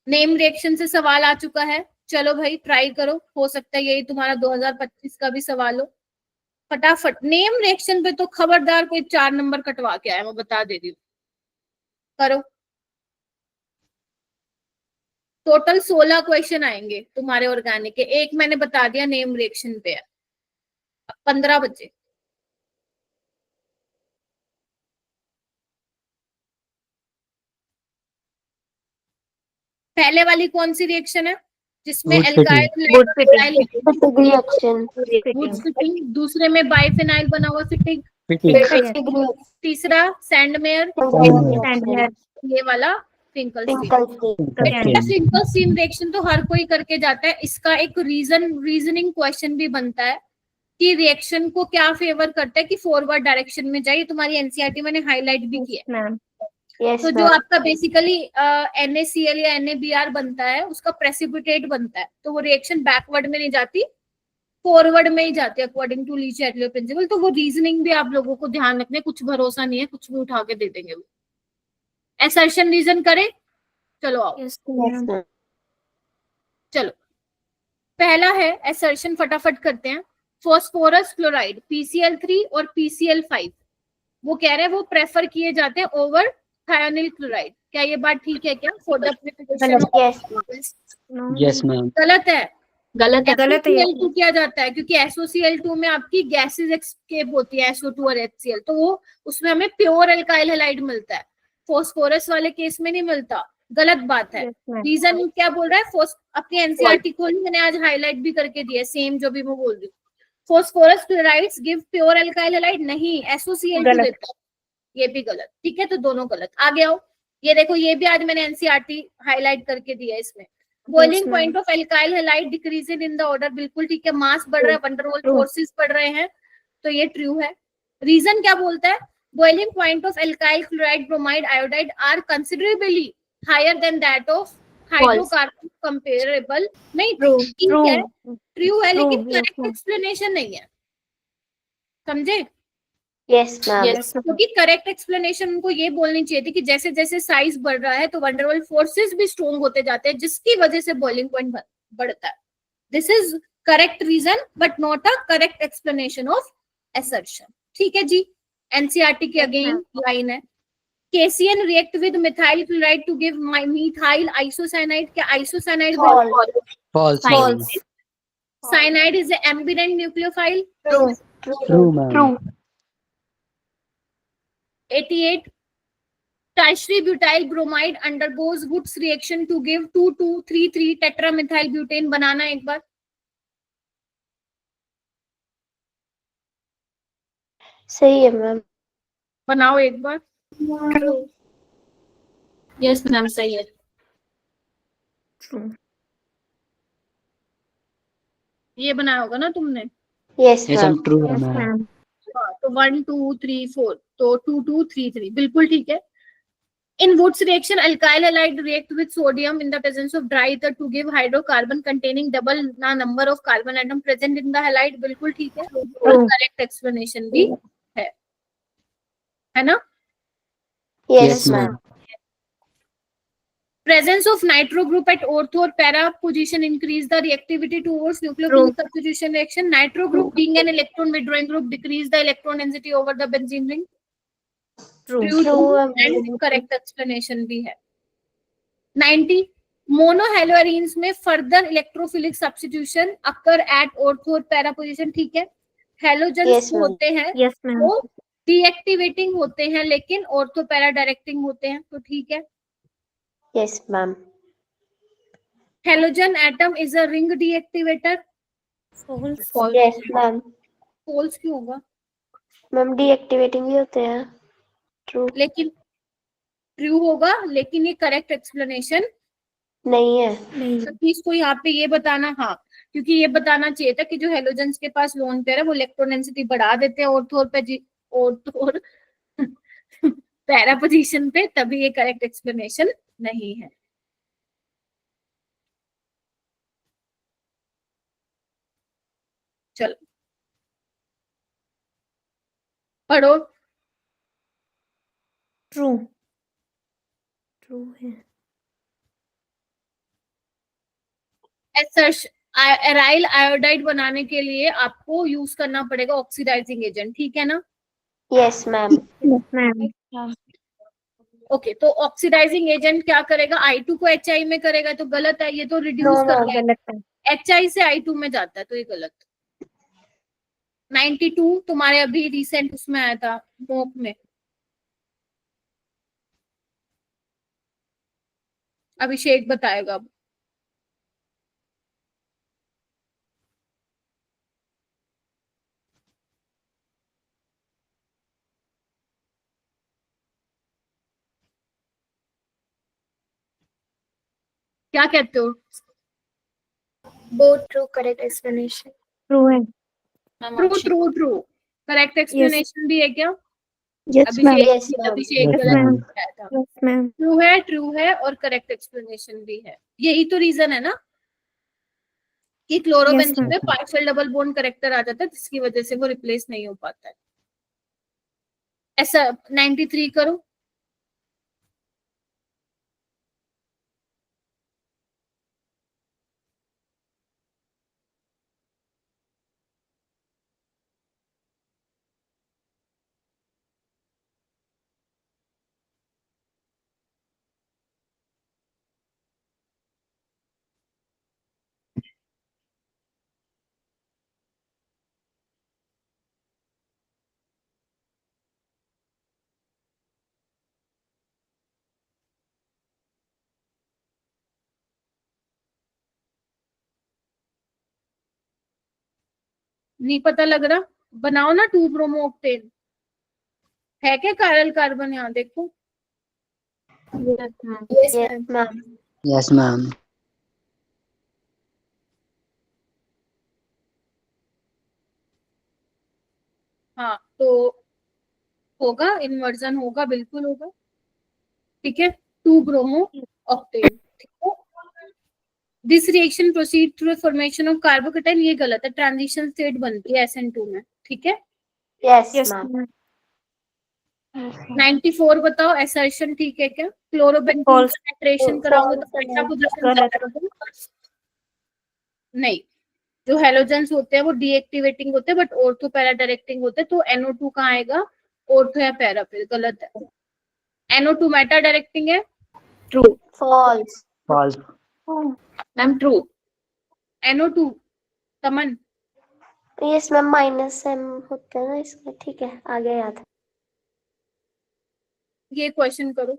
Name reaction से सवाल आ चुका है, चलो भाई ट्राई करो, हो सकता है यही तुम्हारा 2025 का भी सवाल हो। फटाफट नेम रिएक्शन पे तो खबरदार कोई 4 नंबर कटवा के आया, मैं बता दे रही हूँ। करो। टोटल 16 क्वेश्चन आएंगे तुम्हारे ऑर्गेनिक के, एक मैंने बता दिया नेम रिएक्शन पे है। 15 बचे। पहले वाली कौन सी रिएक्शन है जिसमें Wood fitting। दूसरे में बाइफेनाइल बना हुआ फिटिंग, तीसरा सैंडमेयर, ये वाला फिंकल स्टीन रिएक्शन तो हर कोई करके जाता है। इसका एक रीजनिंग क्वेश्चन भी बनता है कि रिएक्शन को क्या फेवर करता है कि फॉरवर्ड डायरेक्शन में जाए। तुम्हारी एनसीईआरटी मैंने हाईलाइट भी किया। तो जो आपका बेसिकली NaCl या NaBr बनता है उसका प्रेसिपिटेट बनता है, तो वो रिएक्शन बैकवर्ड में नहीं जाती, फॉरवर्ड में ही जाती है अकॉर्डिंग टू ली-चैटलियर प्रिंसिपल। तो वो रीजनिंग भी आप लोगों को ध्यान रखने, कुछ भरोसा नहीं है, कुछ भी उठा के दे देंगे वो। असर्शन रीजन करें, चलो आओ। चलो पहला है असर्शन, फटाफट करते हैं। फास्फोरस क्लोराइड PCl3 और PCl5 वो कह रहे हैं वो प्रेफर किए जाते हैं ओवर थायोनिल क्लोराइड। क्या ये बात ठीक है क्या? For the preparation Yes. Yes ma'am. गलत है। गलत है। SOCl2 किया जाता है क्योंकि SOCl2 में आपकी गैसेस एस्केप होती है, SO2 और HCl, तो वो उसमें हमें प्योर अल्काइल हैलाइड मिलता है, फॉस्फोरस वाले केस में नहीं मिलता। गलत बात है। रीजन क्या बोल रहा है? अपनी एनसीईआरटी खोली, मैंने आज हाईलाइट भी करके दिया, सेम जो भी मैं बोल रही हूँ। Phosphorus chlorides give pure alkyl halide, नहीं, SOCl2 देता है। ये भी गलत। ठीक है, तो दोनों गलत। आगे आओ, ये देखो, ये भी आज मैंने एनसीईआरटी हाईलाइट करके दिया है इसमें। Boiling point of alkyl halide decreasing in the order, बिल्कुल ठीक है। मास बढ़ रहा है, वंडरवॉल फोर्सेस बढ़ रहे हैं, तो ये ट्रू है। रीजन क्या बोलता है? Boiling point of alkyl chloride bromide iodide are considerably higher than that of hydrocarbon comparable. नहीं, ठीक है, ट्रू है, लेकिन करेक्ट एक्सप्लेनेशन नहीं है, समझे? Yes, ma'am. क्योंकि करेक्ट एक्सप्लेनेशन उनको ये बोलनी चाहिए थी कि जैसे जैसे साइज बढ़ रहा है तो वंडरवॉल फोर्सेस भी स्ट्रोंग होते जाते हैं, जिसकी वजह से बॉइलिंग पॉइंट बढ़ता है। This is correct reason but not a correct explanation of assertion. ठीक है जी, एनसीईआरटी की अगेन लाइन है। KCN react with methyl chloride to give methyl isocyanide. क्या isocyanide? False. Cyanide is a ambident nucleophile. True ma'am. 88 tertiary butyl bromide undergoes Woods reaction to give 2,2,3,3 tetramethyl butane। बनाना एक बार। सही है ma'am. बनाओ एक बार। Yes ma'am, सही है। ये बनाया होगा ना तुमने? Yes, yes ma'am. Ma'am, true है मैम। तो 1 2 3 4, तो 2 2 3 3 बिल्कुल ठीक है। In Woods reaction, alkyl halide react with sodium in the presence of dry ether to give hydrocarbon containing double the number of carbon atom present in the halide। बिल्कुल ठीक है, और करेक्ट एक्सप्लेनेशन भी है ना? Yes, yes ma'am. Ma'am. Presence of nitro group at ortho or para position increase the reactivity towards nucleophilic substitution reaction। Nitro group being an electron withdrawing group decrease the electron density over the benzene ring। True and correct explanation भी है। 90 मोनोहेलोएरीन्स में further electrophilic substitution occur at ortho और para position. ठीक है, halogens Yes, ma'am. होते हैं वो deactivating होते हैं, लेकिन ऑर्थो पैरा डायरेक्टिंग होते हैं, तो ठीक है। Yes, ma'am. Halogen atom is a ring deactivator. Yes, ma'am. False क्यों होगा? मैम डीएक्टिवेटिंग भी होते हैं। ट्रू लेकिन ट्रू होगा, लेकिन ये करेक्ट एक्सप्लेनेशन नहीं है। तो इसको यहाँ पे ये बताना, हाँ, क्योंकि ये बताना चाहिए था कि जो हेलोजेंस के पास लोन पेयर है वो इलेक्ट्रॉन डेंसिटी बढ़ा देते हैं ऑर्थो और पैरा पोजीशन पे, तभी ये करेक्ट एक्सप्लेनेशन नहीं है। चलो पढ़ो। ट्रू है। एराइल आयोडाइड बनाने के लिए आपको यूज करना पड़ेगा ऑक्सीडाइजिंग एजेंट, ठीक है ना? Yes ma'am. ओके, तो ऑक्सीडाइजिंग एजेंट क्या करेगा? I2 को HI में करेगा, तो गलत है, ये तो रिड्यूस कर देगा, HI से I2 में जाता है, तो ये गलत। 92 तुम्हारे अभी रिसेंट उसमें आया था मॉक में, अभिषेक बताएगा अब। क्या कहते हो? Both true, correct explanation. True है। ट्रू करेक्ट एक्सप्लेनेशन भी है क्या? Yes ma'am. Yes, ma'am. अभिषेक Yes, गलत ma'am. बताया था। Yes ma'am. ट्रू है और करेक्ट एक्सप्लेनेशन भी है। यही तो रीजन है ना कि क्लोरोबेंजीन में पार्शियल डबल बॉन्ड करेक्टर आ जाता है, जिसकी वजह से वो रिप्लेस नहीं हो पाता है। ऐसा 93 करो। नहीं पता लग रहा, बनाओ ना 2 ब्रोमो ऑक्टेन। है क्या कायरल कार्बन यहाँ देखो। Yes, Yes, ma'am. ma'am. Yes ma'am. हाँ तो होगा, इन्वर्जन होगा, बिल्कुल होगा। ठीक है, 2 ब्रोमो ऑक्टेन। ठीक है, this reaction proceed through formation of carbocation, ये गलत है, ट्रांजिशन स्टेट बनती है SN2 में। ठीक है, Yes, यस ma'am. मैम। 94 बताओ, असर्शन ठीक है क्या? Chlorobenzene False. का नाइट्रेशन कराओगे तो False, पेंटा पोजीशन गलत। नहीं, जो हेलोजेंस होते हैं वो डीएक्टिवेटिंग होते हैं बट ऑर्थो पैरा डायरेक्टिंग होते हैं, तो NO2 कहाँ आएगा? ऑर्थो या पैरा पे, गलत है। NO2 मेटा डायरेक्टिंग है, true. False. False. Ma'am true. NO2 तमन, Yes, ma'am. माइनस m होते हैं ना इसका, ठीक है, आगे याद है। ये क्वेश्चन करो।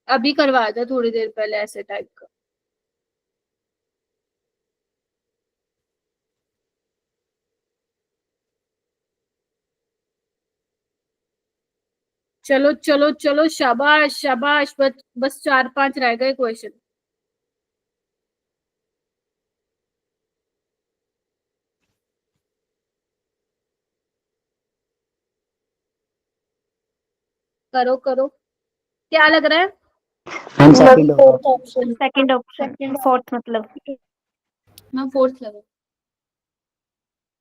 अभी करवाया था थोड़ी देर पहले ऐसे टाइप का। चलो चलो चलो, शाबाश शाबाश, बस 4-5 रह गए क्वेश्चन। करो करो, क्या लग रहा है? मैम सेकंड होगा। Fourth option. Second option, fourth मतलब। मैं फोर्थ लगा।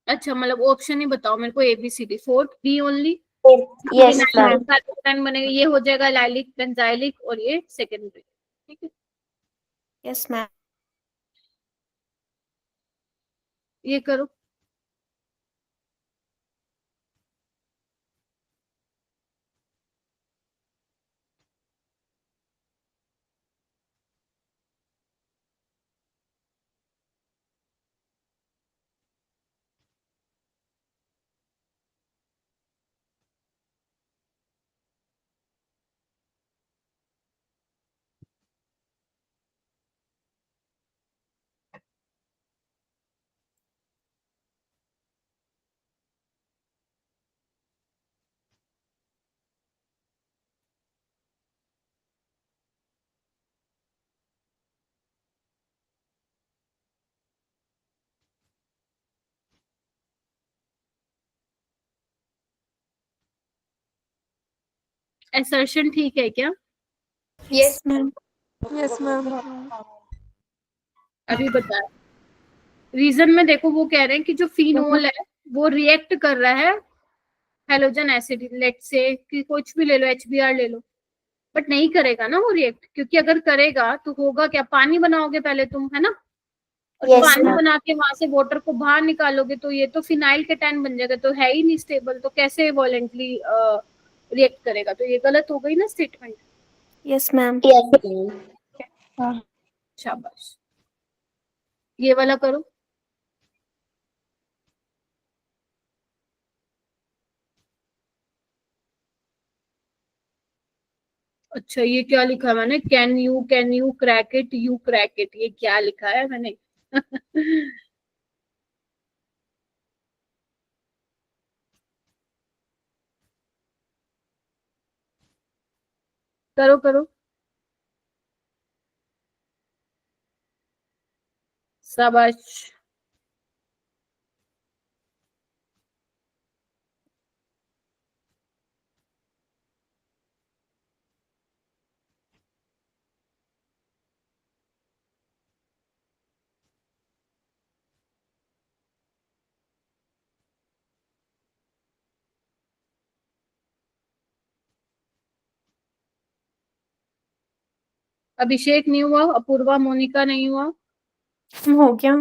अच्छा, मतलब ऑप्शन ही बताओ मेरे को, ABCD, fourth B only. Yes, ma'am. Carbocation बनेगा, ये हो जाएगा लाइलिक बेंजाइलिक और ये सेकेंडरी। ठीक है, यस मैम। ये करो। असर्शन ठीक है क्या? Yes, ma'am. Yes, ma'am. अभी बता, रीजन में देखो वो कह रहे हैं कि जो फिनोल है वो रिएक्ट कर रहा है हेलोजन एसिड, लेट से कि कुछ भी ले लो, HBr ले लो, बट नहीं करेगा ना वो रिएक्ट, क्योंकि अगर करेगा तो होगा क्या? पानी बनाओगे पहले तुम, है ना, और Yes, पानी ma'am. बना के वहां से वाटर को बाहर निकालोगे तो ये तो फिनाइल केटायन बन जाएगा, तो है ही नहीं स्टेबल, तो कैसे वॉलेंटली रिएक्ट करेगा? तो ये गलत हो गई ना statement. Yes ma'am. Yes, ma'am. शाबाश, ये वाला करो। अच्छा, ये क्या लिखा है मैंने? Can you crack it, you crack it, ये क्या लिखा है मैंने? करो करो, शाबाश। अभिषेक नहीं हुआ, अपूर्वा मोनिका नहीं हुआ, हो गया।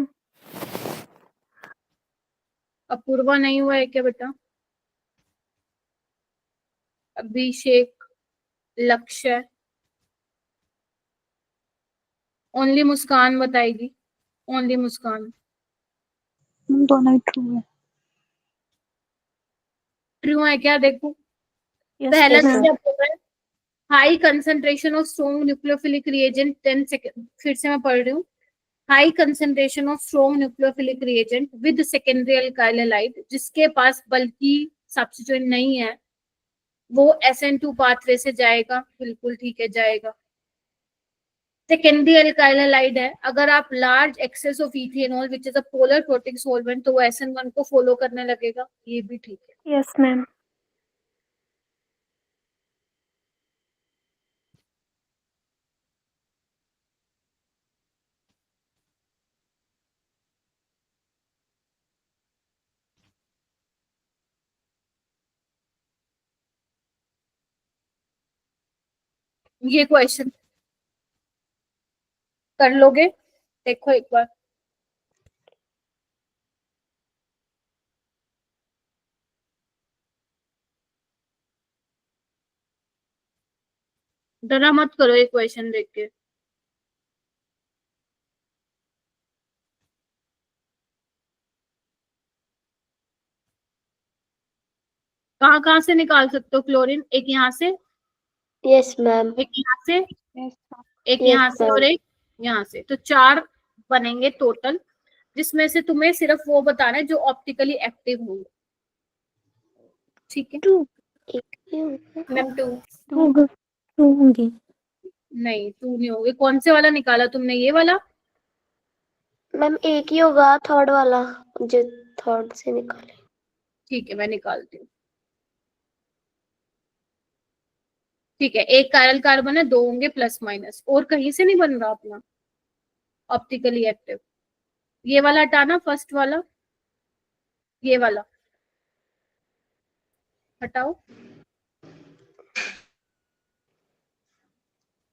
अपूर्वा नहीं हुआ है क्या बेटा? अभिषेक, लक्ष्य, ओनली मुस्कान बताएगी, ओनली मुस्कान। दोनों ही ट्रू है। ट्रू है क्या? देखो, पहला yes, स्टेप होगा high concentration of strong nucleophilic reagent 10 second, फिर से मैं पढ़ रही हूँ, high concentration of strong nucleophilic reagent with secondary alkyl halide, जिसके पास बल्कि सब्स्टिट्यूएंट नहीं है वो SN2 पाथवे से जाएगा, बिल्कुल ठीक है जाएगा। सेकेंडरी अल्काइल हैलाइड है, अगर आप large access of ethanol which is a polar protic solvent तो वो SN1 को फॉलो करने लगेगा, ये भी ठीक है। Yes ma'am. ये क्वेश्चन कर लोगे, देखो एक बार। डरा मत करो ये क्वेश्चन देख के। कहाँ कहाँ से निकाल सकते हो क्लोरीन? एक यहाँ से, yes मैम, एक यहाँ से, एक Yes, यहाँ से ma'am. और एक यहाँ से, तो 4 बनेंगे टोटल, जिसमें से तुम्हें सिर्फ वो बताना है जो ऑप्टिकली एक्टिव होंगे, ठीक है? मैम 2 टू होंगे। नहीं 2 नहीं होंगे। कौन से वाला निकाला तुमने? ये वाला? मैम एक ही होगा थर्ड वाला, जो थर्ड से निकाले। ठीक है मैं निकालती हूँ। ठीक है, एक कायरल कार्बन है, 2 होंगे प्लस माइनस, और कहीं से नहीं बन रहा अपना ऑप्टिकली एक्टिव। ये वाला हटाना, फर्स्ट वाला, ये वाला हटाओ,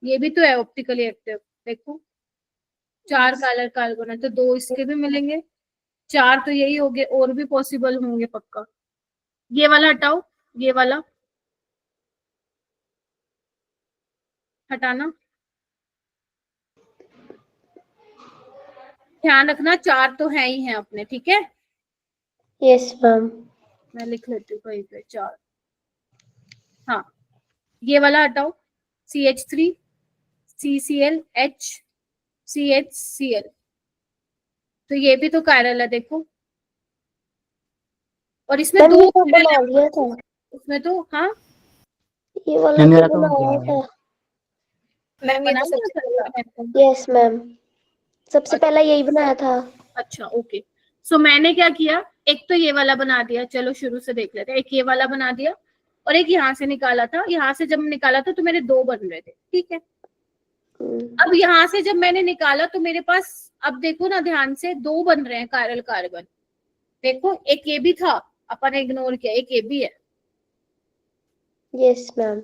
ये भी तो है ऑप्टिकली एक्टिव, देखो 4 कायरल कार्बन है तो 2 इसके भी मिलेंगे, 4 तो यही हो गए, और भी पॉसिबल होंगे पक्का। ये वाला हटाओ, ये वाला हटाना, ध्यान रखना 4 तो है ही हैं अपने, ठीक है? यस मैम, मैं लिख लेती हूँ कहीं पे 4। हाँ, ये वाला हटाओ, CH3 CCl H CHCl, तो ये भी तो कायरल है देखो, और इसमें मैम 2 ये तो बना लिया था, उसमें तो, हाँ ये वाला मेरा तो तो हो बनाया गया है। था। मैम ये बना तो लिया सबसे था? यस मैम, सबसे पहला यही बनाया था। अच्छा ओके। सो मैंने क्या किया, एक तो ये वाला बना दिया, चलो शुरू से देख लेते हैं। एक ये वाला बना दिया और एक यहाँ से निकाला था, यहाँ से जब निकाला था तो मेरे 2 बन रहे थे, ठीक है? अब यहाँ से जब मैंने निकाला तो मेरे पास, अब देखो ना ध्यान से, 2 बन रहे हैं कायरल कार्बन, देखो एक ये भी था, अपन ने इग्नोर किया, एक ये भी है, यस मैम,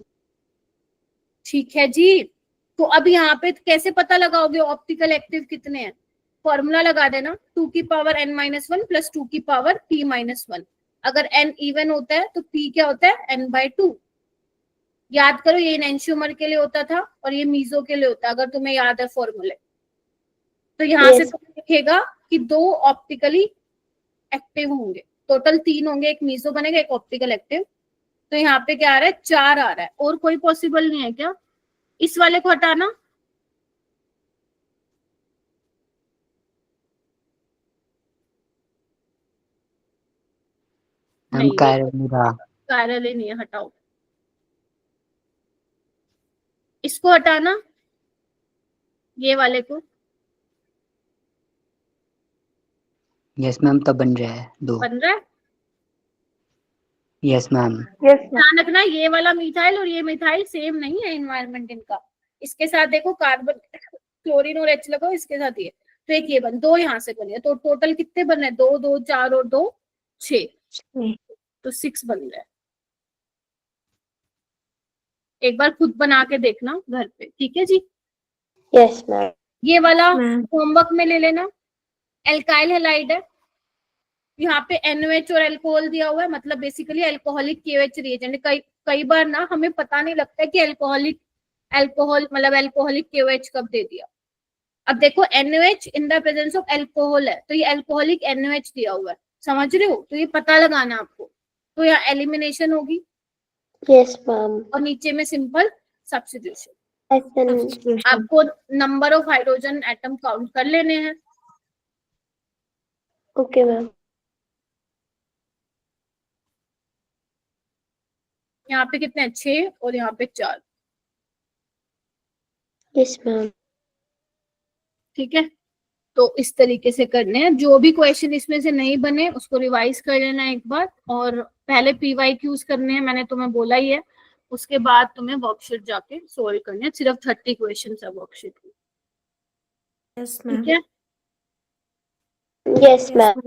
ठीक है जी। तो अब यहाँ पे कैसे पता लगाओगे ऑप्टिकल एक्टिव कितने हैं? फॉर्मूला लगा देना, 2 की पावर n-1 प्लस 2 की पावर p-1। अगर n इवन होता है तो p क्या होता है? n/2। याद करो, ये एनेंशियोमर के लिए होता था और ये मीजो के लिए होता है, अगर तुम्हें याद है फॉर्मूले। तो यहाँ से Yes. तुम्हें दिखेगा कि 2 ऑप्टिकली एक्टिव होंगे, टोटल 3 होंगे, एक मीजो बनेगा, एक ऑप्टिकल एक्टिव। तो यहाँ पे क्या आ रहा है? 4 आ रहा है, और कोई पॉसिबल नहीं है क्या? इस वाले को हटाना, हम नहीं कायरल नहीं रहा। कायरल ही नहीं है, हटाओ। इसको हटाना, ये वाले को, यस मैम, तब बन रहा है 2। बन रहा है? Yes ma'am. ध्यान रखना ये वाला मिथाइल और ये मिथाइल सेम नहीं है एनवायरनमेंट इनका। इसके साथ देखो कार्बन, क्लोरीन और H लगाओ, इसके साथ ये, तो एक ये बन, 2 यहाँ से बने, तो टोटल कितने बन रहे हैं? 2 2 4 और 2 6, तो 6 बन रहे हैं। एक बार खुद बना के देखना घर पे, ठीक है जी? यस मैम, ये वाला मैम होमवर्क में ले लेना, एल्काइल हैलाइड है, यहाँ पे NOH और अल्कोहल दिया हुआ है, मतलब बेसिकली अल्कोहलिक KOH रिएजेंट। कई बार ना हमें पता नहीं लगता है कि अल्कोहल मतलब अल्कोहलिक KOH कब दे दिया। अब देखो NOH in the presence of alcohol है, तो ये अल्कोहलिक NOH दिया हुआ है, समझ रहे हो? तो ये पता लगाना आपको, तो यहाँ एलिमिनेशन होगी, यस मैम। और नीचे में सिंपल सब्स्टिट्यूशन। SN substitution. आपको number of hydrogen atom count कर लेने हैं। Okay ma'am. यहाँ पे कितने हैं? 6 और यहाँ पे 4। Yes ma'am. ठीक है, तो इस तरीके से करने हैं। जो भी क्वेश्चन इसमें से नहीं बने उसको रिवाइज कर लेना एक बार, और पहले PYQs करने हैं, मैंने तुम्हें बोला ही है। उसके बाद तुम्हें वर्कशीट जाके सोल्व करने हैं। सिर्फ 30 क्वेश्चन है वर्कशीट की। यस ठीक मैम। है, यस मैम।